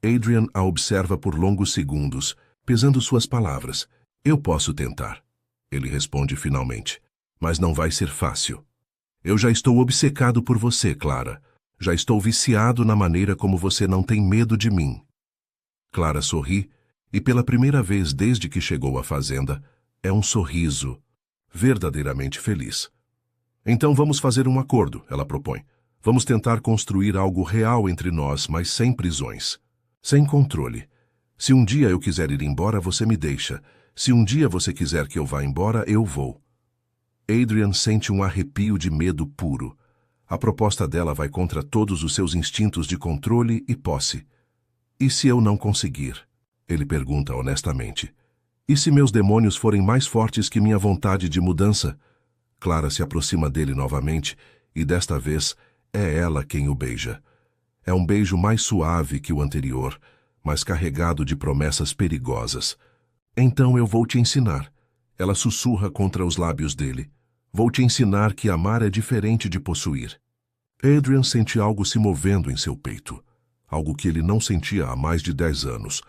Adrian a observa por longos segundos, pesando suas palavras. Eu posso tentar. Ele responde finalmente. Mas não vai ser fácil. Eu já estou obcecado por você, Clara. Já estou viciado na maneira como você não tem medo de mim. Clara sorri, e pela primeira vez desde que chegou à fazenda, é um sorriso verdadeiramente feliz. Então vamos fazer um acordo, ela propõe. Vamos tentar construir algo real entre nós, mas sem prisões. Sem controle. Se um dia eu quiser ir embora, você me deixa. Se um dia você quiser que eu vá embora, eu vou. Adrian sente um arrepio de medo puro. A proposta dela vai contra todos os seus instintos de controle e posse. E se eu não conseguir? Ele pergunta honestamente. E se meus demônios forem mais fortes que minha vontade de mudança? Clara se aproxima dele novamente, e desta vez é ela quem o beija. É um beijo mais suave que o anterior, mas carregado de promessas perigosas. Então eu vou te ensinar. Ela sussurra contra os lábios dele. Vou te ensinar que amar é diferente de possuir. Adrian sente algo se movendo em seu peito. Algo que ele não sentia há mais de 10 anos.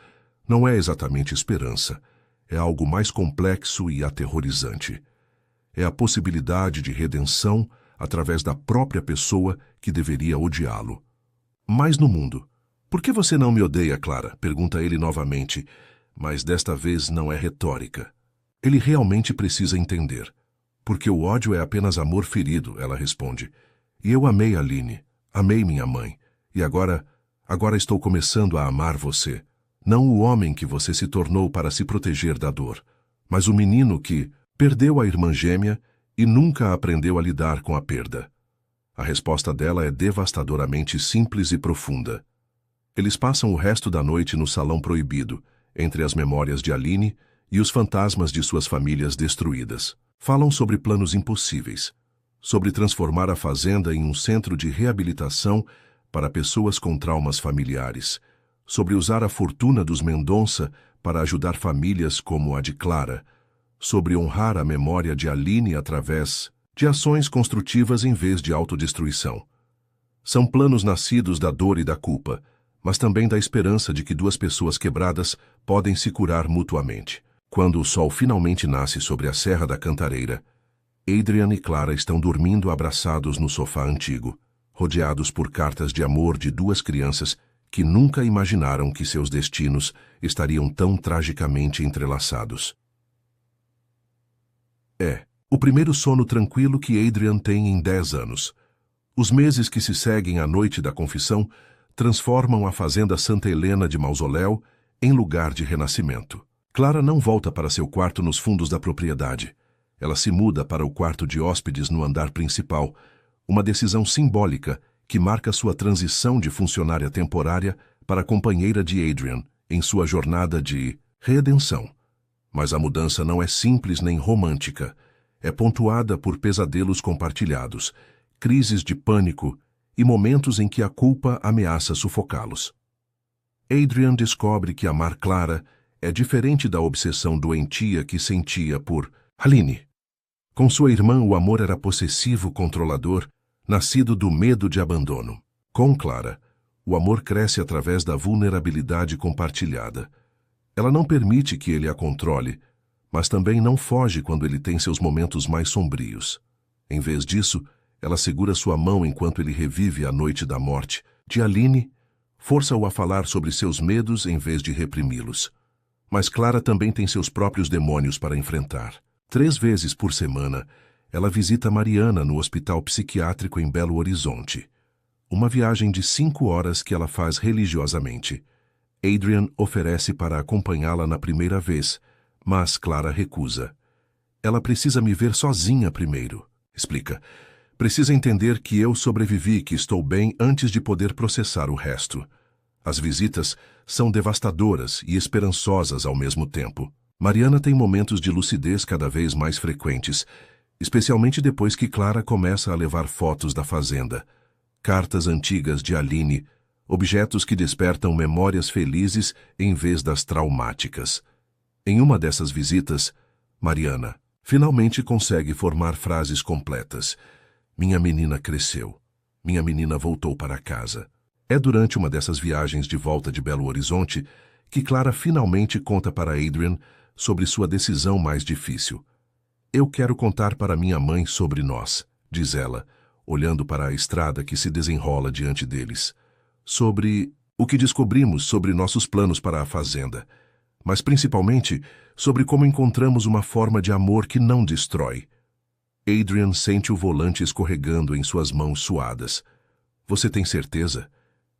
Não é exatamente esperança. É algo mais complexo e aterrorizante. É a possibilidade de redenção através da própria pessoa que deveria odiá-lo. Mas no mundo. Por que você não me odeia, Clara? Pergunta ele novamente, mas desta vez não é retórica. Ele realmente precisa entender. Porque o ódio é apenas amor ferido, ela responde. E eu amei Aline, amei minha mãe, e agora estou começando a amar você. Não o homem que você se tornou para se proteger da dor, mas o menino que perdeu a irmã gêmea e nunca aprendeu a lidar com a perda. A resposta dela é devastadoramente simples e profunda. Eles passam o resto da noite no salão proibido, entre as memórias de Aline e os fantasmas de suas famílias destruídas. Falam sobre planos impossíveis, sobre transformar a fazenda em um centro de reabilitação para pessoas com traumas familiares, sobre usar a fortuna dos Mendonça para ajudar famílias como a de Clara, sobre honrar a memória de Aline através de ações construtivas em vez de autodestruição. São planos nascidos da dor e da culpa, mas também da esperança de que duas pessoas quebradas podem se curar mutuamente. Quando o sol finalmente nasce sobre a Serra da Cantareira, Adrian e Clara estão dormindo abraçados no sofá antigo, rodeados por cartas de amor de duas crianças que nunca imaginaram que seus destinos estariam tão tragicamente entrelaçados. É o primeiro sono tranquilo que Adrian tem em 10 anos. Os meses que se seguem à noite da confissão transformam a fazenda Santa Helena de Mausoléu em lugar de renascimento. Clara não volta para seu quarto nos fundos da propriedade. Ela se muda para o quarto de hóspedes no andar principal, uma decisão simbólica que marca sua transição de funcionária temporária para companheira de Adrian em sua jornada de redenção. Mas a mudança não é simples nem romântica. É pontuada por pesadelos compartilhados, crises de pânico e momentos em que a culpa ameaça sufocá-los. Adrian descobre que amar Clara é diferente da obsessão doentia que sentia por Aline. Com sua irmã, o amor era possessivo, controlador, nascido do medo de abandono. Com Clara, o amor cresce através da vulnerabilidade compartilhada. Ela não permite que ele a controle, mas também não foge quando ele tem seus momentos mais sombrios. Em vez disso, ela segura sua mão enquanto ele revive a noite da morte de Aline, força-o a falar sobre seus medos em vez de reprimi-los. Mas Clara também tem seus próprios demônios para enfrentar. 3 vezes por semana, ela visita Mariana no hospital psiquiátrico em Belo Horizonte. Uma viagem de 5 horas que ela faz religiosamente. Adrian oferece para acompanhá-la na primeira vez, mas Clara recusa. Ela precisa me ver sozinha primeiro, explica. Precisa entender que eu sobrevivi, que estou bem antes de poder processar o resto. As visitas são devastadoras e esperançosas ao mesmo tempo. Mariana tem momentos de lucidez cada vez mais frequentes, especialmente depois que Clara começa a levar fotos da fazenda, cartas antigas de Aline, objetos que despertam memórias felizes em vez das traumáticas. Em uma dessas visitas, Mariana finalmente consegue formar frases completas. Minha menina cresceu. minha menina voltou para casa. É durante uma dessas viagens de volta de Belo Horizonte que Clara finalmente conta para Adrian sobre sua decisão mais difícil. Eu quero contar para minha mãe sobre nós, diz ela, olhando para a estrada que se desenrola diante deles. Sobre o que descobrimos sobre nossos planos para a fazenda, mas principalmente sobre como encontramos uma forma de amor que não destrói. Adrian sente o volante escorregando em suas mãos suadas. Você tem certeza?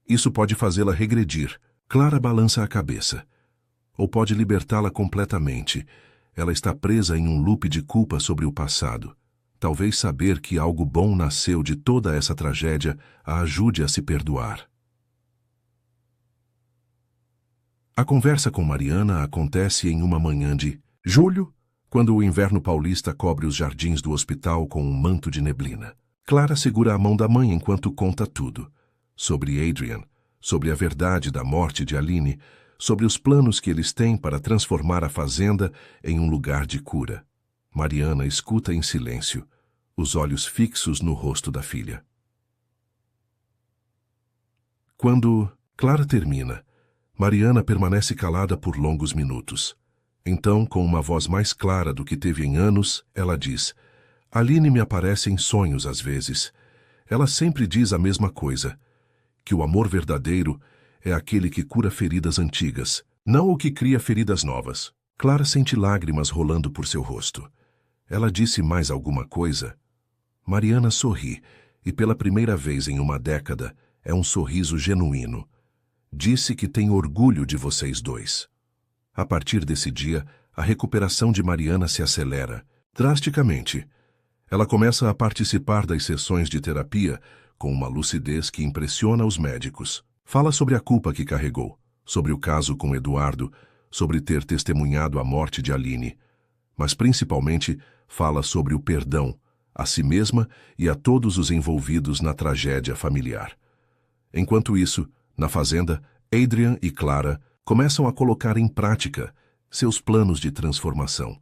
Isso pode fazê-la regredir. Clara balança a cabeça. Ou pode libertá-la completamente. Ela está presa em um loop de culpa sobre o passado. Talvez saber que algo bom nasceu de toda essa tragédia a ajude a se perdoar. A conversa com Mariana acontece em uma manhã de julho, quando o inverno paulista cobre os jardins do hospital com um manto de neblina. Clara segura a mão da mãe enquanto conta tudo. Sobre Adrian, sobre a verdade da morte de Aline, sobre os planos que eles têm para transformar a fazenda em um lugar de cura. Mariana escuta em silêncio, os olhos fixos no rosto da filha. Quando Clara termina, Mariana permanece calada por longos minutos. Então, com uma voz mais clara do que teve em anos, ela diz: Aline me aparece em sonhos às vezes. Ela sempre diz a mesma coisa, que o amor verdadeiro é aquele que cura feridas antigas, não o que cria feridas novas. Clara sente lágrimas rolando por seu rosto. Ela disse mais alguma coisa? Mariana sorri, e pela primeira vez em uma década, é um sorriso genuíno. Disse que tem orgulho de vocês dois. A partir desse dia, a recuperação de Mariana se acelera, drasticamente. Ela começa a participar das sessões de terapia com uma lucidez que impressiona os médicos. Fala sobre a culpa que carregou, sobre o caso com Eduardo, sobre ter testemunhado a morte de Aline, mas principalmente fala sobre o perdão, a si mesma e a todos os envolvidos na tragédia familiar. Enquanto isso, na fazenda, Adrian e Clara começam a colocar em prática seus planos de transformação.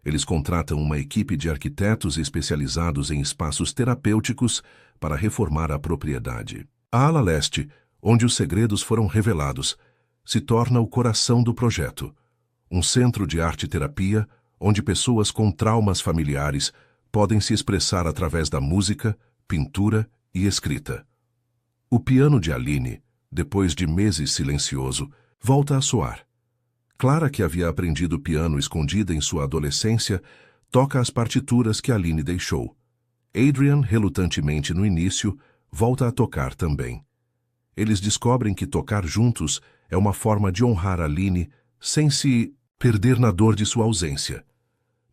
Eles contratam uma equipe de arquitetos especializados em espaços terapêuticos para reformar a propriedade. A ala leste, onde os segredos foram revelados, se torna o coração do projeto. Um centro de arte-terapia onde pessoas com traumas familiares podem se expressar através da música, pintura e escrita. O piano de Aline, depois de meses silencioso, volta a soar. Clara, que havia aprendido piano escondida em sua adolescência, toca as partituras que Aline deixou. Adrian, relutantemente no início, volta a tocar também. Eles descobrem que tocar juntos é uma forma de honrar Aline sem se perder na dor de sua ausência.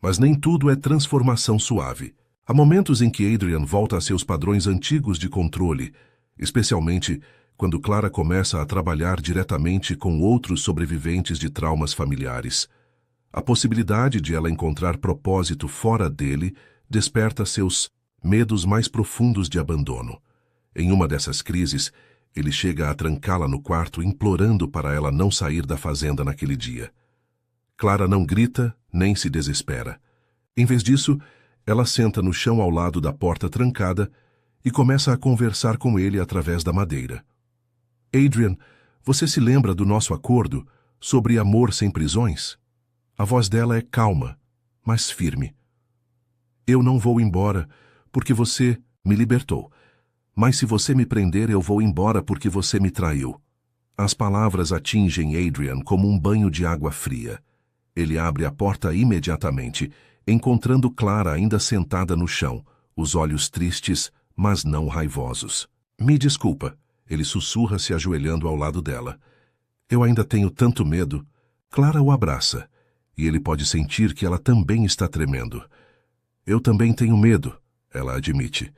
Mas nem tudo é transformação suave. Há momentos em que Adrian volta a seus padrões antigos de controle, especialmente quando Clara começa a trabalhar diretamente com outros sobreviventes de traumas familiares. A possibilidade de ela encontrar propósito fora dele desperta seus medos mais profundos de abandono. Em uma dessas crises, ele chega a trancá-la no quarto, implorando para ela não sair da fazenda naquele dia. Clara não grita, nem se desespera. Em vez disso, ela senta no chão ao lado da porta trancada e começa a conversar com ele através da madeira. Adrian, você se lembra do nosso acordo sobre amor sem prisões? A voz dela é calma, mas firme. Eu não vou embora porque você me libertou. Mas se você me prender, eu vou embora porque você me traiu. As palavras atingem Adrian como um banho de água fria. Ele abre a porta imediatamente, encontrando Clara ainda sentada no chão, os olhos tristes, mas não raivosos. Me desculpa, ele sussurra se ajoelhando ao lado dela. Eu ainda tenho tanto medo. Clara o abraça, e ele pode sentir que ela também está tremendo. Eu também tenho medo, ela admite.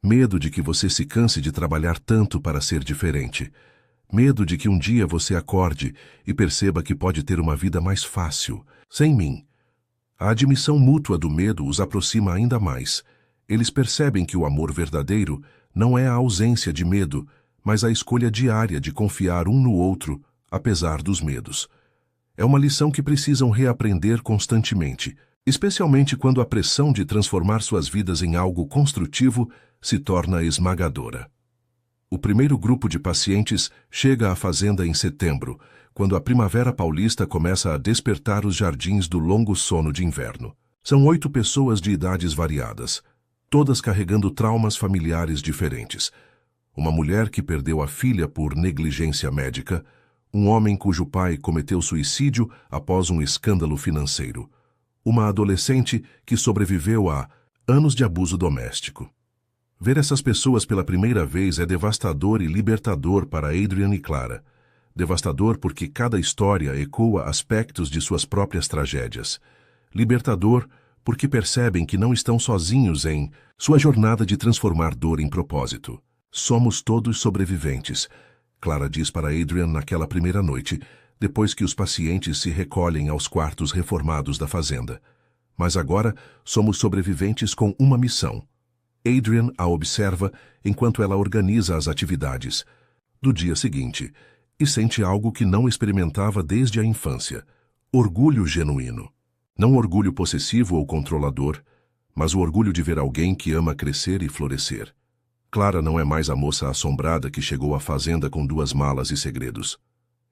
Medo de que você se canse de trabalhar tanto para ser diferente. Medo de que um dia você acorde e perceba que pode ter uma vida mais fácil, sem mim. A admissão mútua do medo os aproxima ainda mais. Eles percebem que o amor verdadeiro não é a ausência de medo, mas a escolha diária de confiar um no outro, apesar dos medos. É uma lição que precisam reaprender constantemente, especialmente quando a pressão de transformar suas vidas em algo construtivo se torna esmagadora. O primeiro grupo de pacientes chega à fazenda em setembro, quando a primavera paulista começa a despertar os jardins do longo sono de inverno. São 8 pessoas de idades variadas, todas carregando traumas familiares diferentes. Uma mulher que perdeu a filha por negligência médica, um homem cujo pai cometeu suicídio após um escândalo financeiro, uma adolescente que sobreviveu a anos de abuso doméstico. Ver essas pessoas pela primeira vez é devastador e libertador para Adrian e Clara. Devastador porque cada história ecoa aspectos de suas próprias tragédias. Libertador porque percebem que não estão sozinhos em sua jornada de transformar dor em propósito. Somos todos sobreviventes, Clara diz para Adrian naquela primeira noite, depois que os pacientes se recolhem aos quartos reformados da fazenda. Mas agora somos sobreviventes com uma missão. Adrian a observa enquanto ela organiza as atividades do dia seguinte e sente algo que não experimentava desde a infância: orgulho genuíno. Não orgulho possessivo ou controlador, mas o orgulho de ver alguém que ama crescer e florescer. Clara não é mais a moça assombrada que chegou à fazenda com 2 malas e segredos.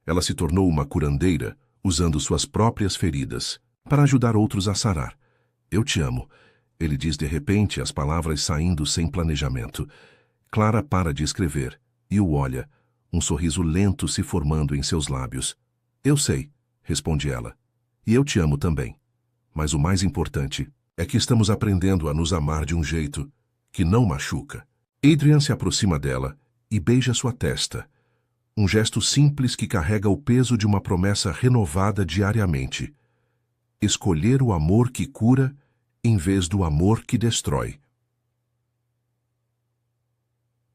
Ela se tornou uma curandeira, usando suas próprias feridas para ajudar outros a sarar. Eu te amo. Ele diz de repente, as palavras saindo sem planejamento. Clara para de escrever e o olha, um sorriso lento se formando em seus lábios. Eu sei, responde ela. E eu te amo também. Mas o mais importante é que estamos aprendendo a nos amar de um jeito que não machuca. Adrian se aproxima dela e beija sua testa. Um gesto simples que carrega o peso de uma promessa renovada diariamente. Escolher o amor que cura em vez do amor que destrói.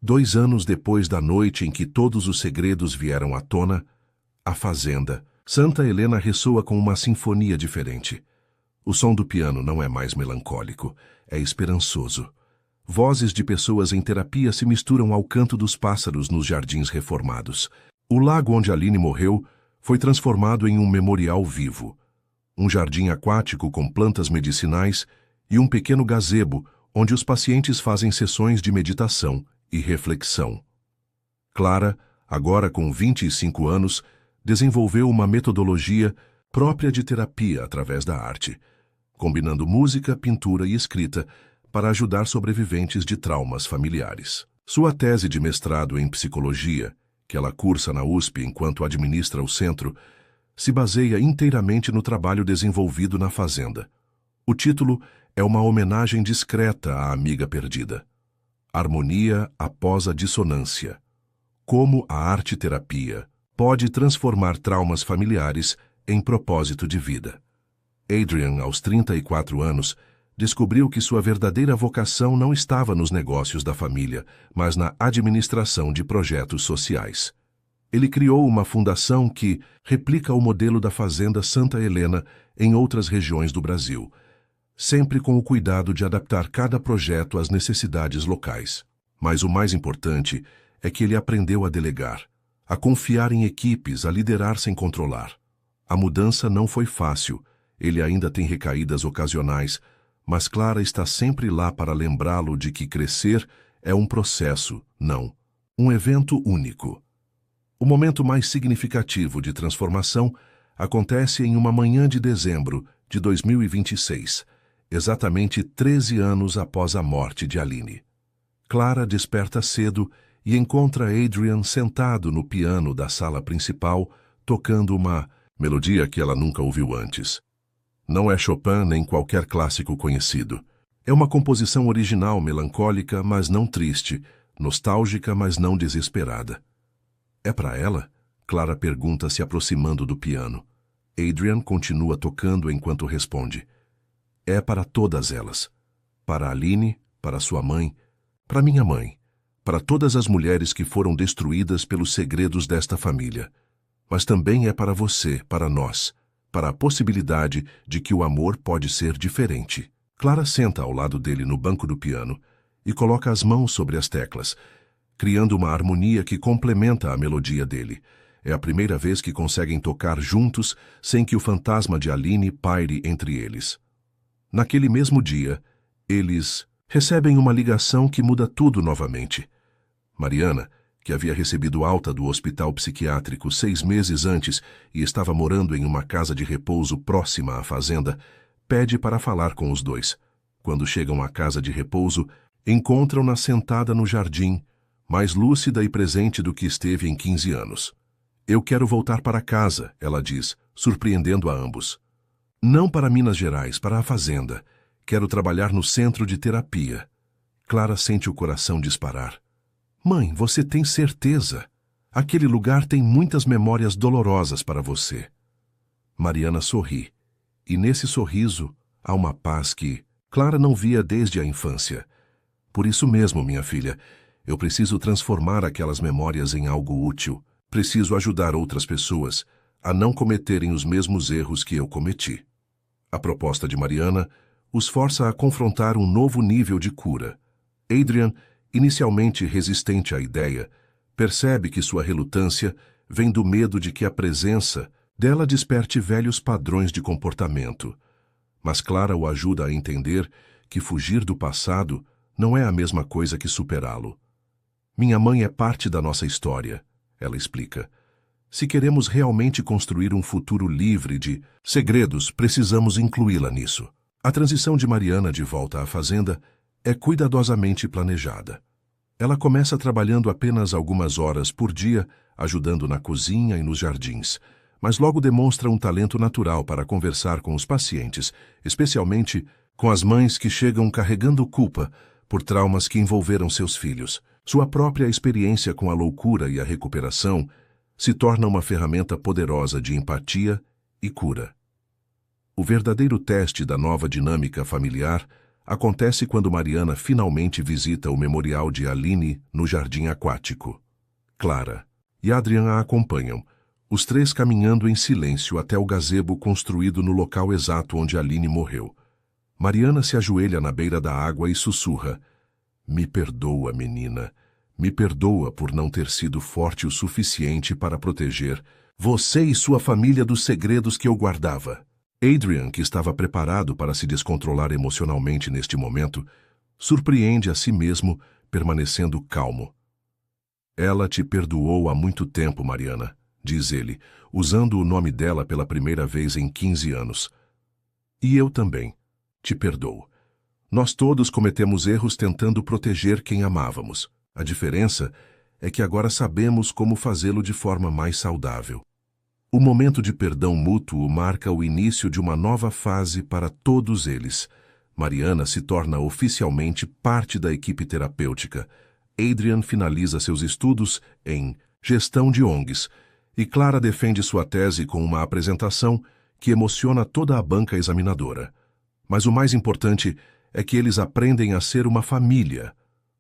2 anos depois da noite em que todos os segredos vieram à tona, a fazenda, Santa Helena ressoa com uma sinfonia diferente. O som do piano não é mais melancólico, é esperançoso. Vozes de pessoas em terapia se misturam ao canto dos pássaros nos jardins reformados. O lago onde Aline morreu foi transformado em um memorial vivo. Um jardim aquático com plantas medicinais e um pequeno gazebo onde os pacientes fazem sessões de meditação e reflexão. Clara, agora com 25 anos, desenvolveu uma metodologia própria de terapia através da arte, combinando música, pintura e escrita para ajudar sobreviventes de traumas familiares. Sua tese de mestrado em psicologia, que ela cursa na USP enquanto administra o centro, se baseia inteiramente no trabalho desenvolvido na fazenda. O título é uma homenagem discreta à amiga perdida. Harmonia após a dissonância. Como a arte-terapia pode transformar traumas familiares em propósito de vida. Adrian, aos 34 anos, descobriu que sua verdadeira vocação não estava nos negócios da família, mas na administração de projetos sociais. Ele criou uma fundação que replica o modelo da Fazenda Santa Helena em outras regiões do Brasil, sempre com o cuidado de adaptar cada projeto às necessidades locais. Mas o mais importante é que ele aprendeu a delegar, a confiar em equipes, a liderar sem controlar. A mudança não foi fácil, ele ainda tem recaídas ocasionais, mas Clara está sempre lá para lembrá-lo de que crescer é um processo, não um evento único. O momento mais significativo de transformação acontece em uma manhã de dezembro de 2026, exatamente 13 anos após a morte de Aline. Clara desperta cedo e encontra Adrian sentado no piano da sala principal, tocando uma melodia que ela nunca ouviu antes. Não é Chopin nem qualquer clássico conhecido. É uma composição original, melancólica, mas não triste, nostálgica, mas não desesperada. É para ela? Clara pergunta, se aproximando do piano. Adrian continua tocando enquanto responde. É para todas elas. Para Aline, para sua mãe, para minha mãe, para todas as mulheres que foram destruídas pelos segredos desta família. Mas também é para você, para nós, para a possibilidade de que o amor pode ser diferente. Clara senta ao lado dele no banco do piano e coloca as mãos sobre as teclas, criando uma harmonia que complementa a melodia dele. É a primeira vez que conseguem tocar juntos sem que o fantasma de Aline paire entre eles. Naquele mesmo dia, eles Recebem uma ligação que muda tudo novamente. Mariana, que havia recebido alta do hospital psiquiátrico 6 meses antes e estava morando em uma casa de repouso próxima à fazenda, pede para falar com os dois. Quando chegam à casa de repouso, encontram-na sentada no jardim, mais lúcida e presente do que esteve em 15 anos. Eu quero voltar para casa, ela diz, surpreendendo a ambos. Não para Minas Gerais, para a fazenda. Quero trabalhar no centro de terapia. Clara sente o coração disparar. Mãe, você tem certeza? Aquele lugar tem muitas memórias dolorosas para você. Mariana sorri. E nesse sorriso há uma paz que Clara não via desde a infância. Por isso mesmo, minha filha, eu preciso transformar aquelas memórias em algo útil. Preciso ajudar outras pessoas a não cometerem os mesmos erros que eu cometi. A proposta de Mariana os força a confrontar um novo nível de cura. Adrian, inicialmente resistente à ideia, percebe que sua relutância vem do medo de que a presença dela desperte velhos padrões de comportamento. Mas Clara o ajuda a entender que fugir do passado não é a mesma coisa que superá-lo. Minha mãe é parte da nossa história, ela explica. Se queremos realmente construir um futuro livre de segredos, precisamos incluí-la nisso. A transição de Mariana de volta à fazenda é cuidadosamente planejada. Ela começa trabalhando apenas algumas horas por dia, ajudando na cozinha e nos jardins, mas logo demonstra um talento natural para conversar com os pacientes, especialmente com as mães que chegam carregando culpa por traumas que envolveram seus filhos. Sua própria experiência com a loucura e a recuperação se torna uma ferramenta poderosa de empatia e cura. O verdadeiro teste da nova dinâmica familiar acontece quando Mariana finalmente visita o memorial de Aline no jardim aquático. Clara e Adrian a acompanham, os três caminhando em silêncio até o gazebo construído no local exato onde Aline morreu. Mariana se ajoelha na beira da água e sussurra: "Me perdoa, menina. Me perdoa por não ter sido forte o suficiente para proteger você e sua família dos segredos que eu guardava." Adrian, que estava preparado para se descontrolar emocionalmente neste momento, surpreende a si mesmo, permanecendo calmo. "Ela te perdoou há muito tempo, Mariana", diz ele, usando o nome dela pela primeira vez em 15 anos. "E eu também te perdoo. Nós todos cometemos erros tentando proteger quem amávamos. A diferença é que agora sabemos como fazê-lo de forma mais saudável." O momento de perdão mútuo marca o início de uma nova fase para todos eles. Mariana se torna oficialmente parte da equipe terapêutica. Adrian finaliza seus estudos em gestão de ONGs e Clara defende sua tese com uma apresentação que emociona toda a banca examinadora. Mas o mais importante é que eles aprendem a ser uma família.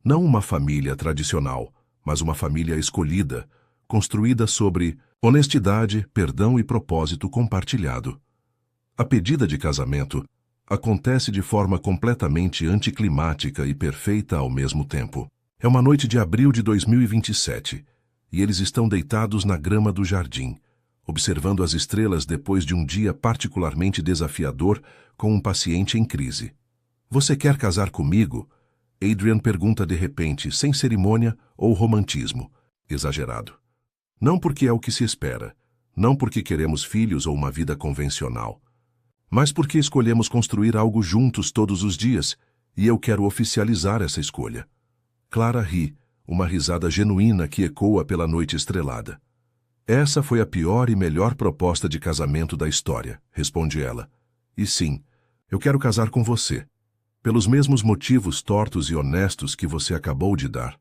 Não uma família tradicional, mas uma família escolhida, construída sobre honestidade, perdão e propósito compartilhado. A pedida de casamento acontece de forma completamente anticlimática e perfeita ao mesmo tempo. É uma noite de abril de 2027 e eles estão deitados na grama do jardim, observando as estrelas depois de um dia particularmente desafiador com um paciente em crise. "Você quer casar comigo?" Adrian pergunta de repente, sem cerimônia ou romantismo exagerado. Não porque é o que se espera, não porque queremos filhos ou uma vida convencional, mas porque escolhemos construir algo juntos todos os dias, e eu quero oficializar essa escolha. Clara ri, uma risada genuína que ecoa pela noite estrelada. "Essa foi a pior e melhor proposta de casamento da história", responde ela. "E sim, eu quero casar com você, pelos mesmos motivos tortos e honestos que você acabou de dar."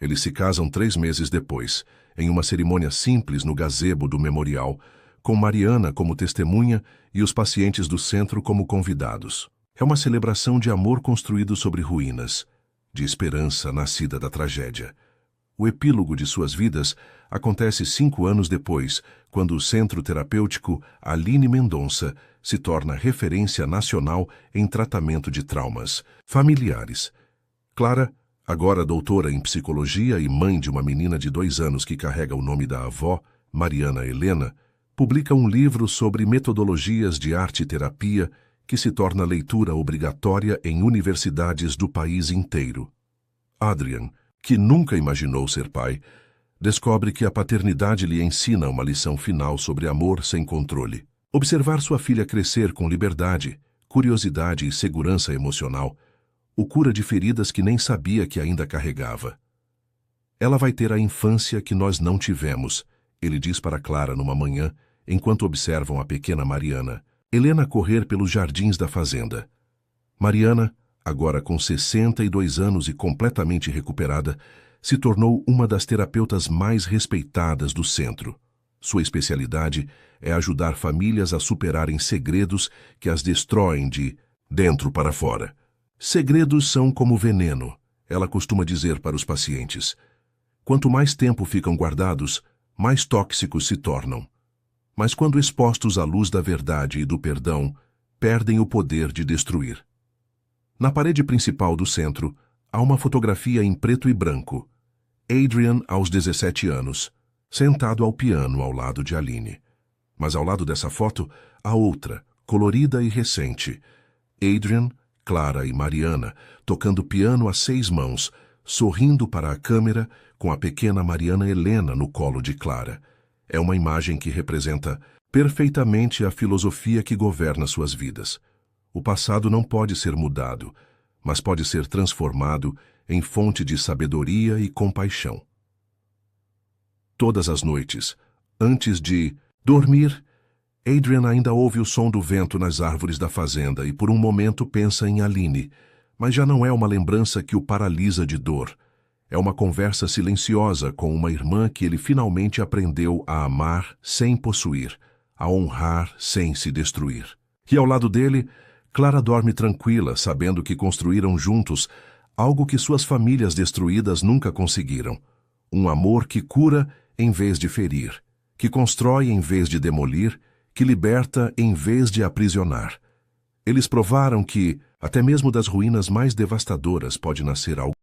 Eles se casam 3 meses depois, em uma cerimônia simples no gazebo do memorial, com Mariana como testemunha e os pacientes do centro como convidados. É uma celebração de amor construído sobre ruínas, de esperança nascida da tragédia. O epílogo de suas vidas acontece 5 anos depois, quando o centro terapêutico Aline Mendonça se torna referência nacional em tratamento de traumas familiares. Clara, agora doutora em psicologia e mãe de uma menina de 2 anos que carrega o nome da avó, Mariana Helena, publica um livro sobre metodologias de arte-terapia que se torna leitura obrigatória em universidades do país inteiro. Adrian, que nunca imaginou ser pai, descobre que a paternidade lhe ensina uma lição final sobre amor sem controle. Observar sua filha crescer com liberdade, curiosidade e segurança emocional o cura de feridas que nem sabia que ainda carregava. Ela vai ter a infância que nós não tivemos, ele diz para Clara numa manhã, enquanto observam a pequena Mariana, Helena correr pelos jardins da fazenda. Mariana, agora com 62 anos e completamente recuperada, se tornou uma das terapeutas mais respeitadas do centro. Sua especialidade é ajudar famílias a superarem segredos que as destroem de dentro para fora. Segredos são como veneno, ela costuma dizer para os pacientes. Quanto mais tempo ficam guardados, mais tóxicos se tornam. Mas quando expostos à luz da verdade e do perdão, perdem o poder de destruir. Na parede principal do centro, há uma fotografia em preto e branco. Adrian, aos 17 anos, sentado ao piano ao lado de Aline. Mas ao lado dessa foto, há outra, colorida e recente. Adrian, Clara e Mariana, tocando piano a 6 mãos, sorrindo para a câmera, com a pequena Mariana Helena no colo de Clara. É uma imagem que representa perfeitamente a filosofia que governa suas vidas. O passado não pode ser mudado, mas pode ser transformado em fonte de sabedoria e compaixão. Todas as noites, antes de dormir, Adrian ainda ouve o som do vento nas árvores da fazenda e por um momento pensa em Aline, mas já não é uma lembrança que o paralisa de dor. É uma conversa silenciosa com uma irmã que ele finalmente aprendeu a amar sem possuir, a honrar sem se destruir. E ao lado dele, Clara dorme tranquila, sabendo que construíram juntos algo que suas famílias destruídas nunca conseguiram. Um amor que cura em vez de ferir, que constrói em vez de demolir, que liberta em vez de aprisionar. Eles provaram que, até mesmo das ruínas mais devastadoras, pode nascer algo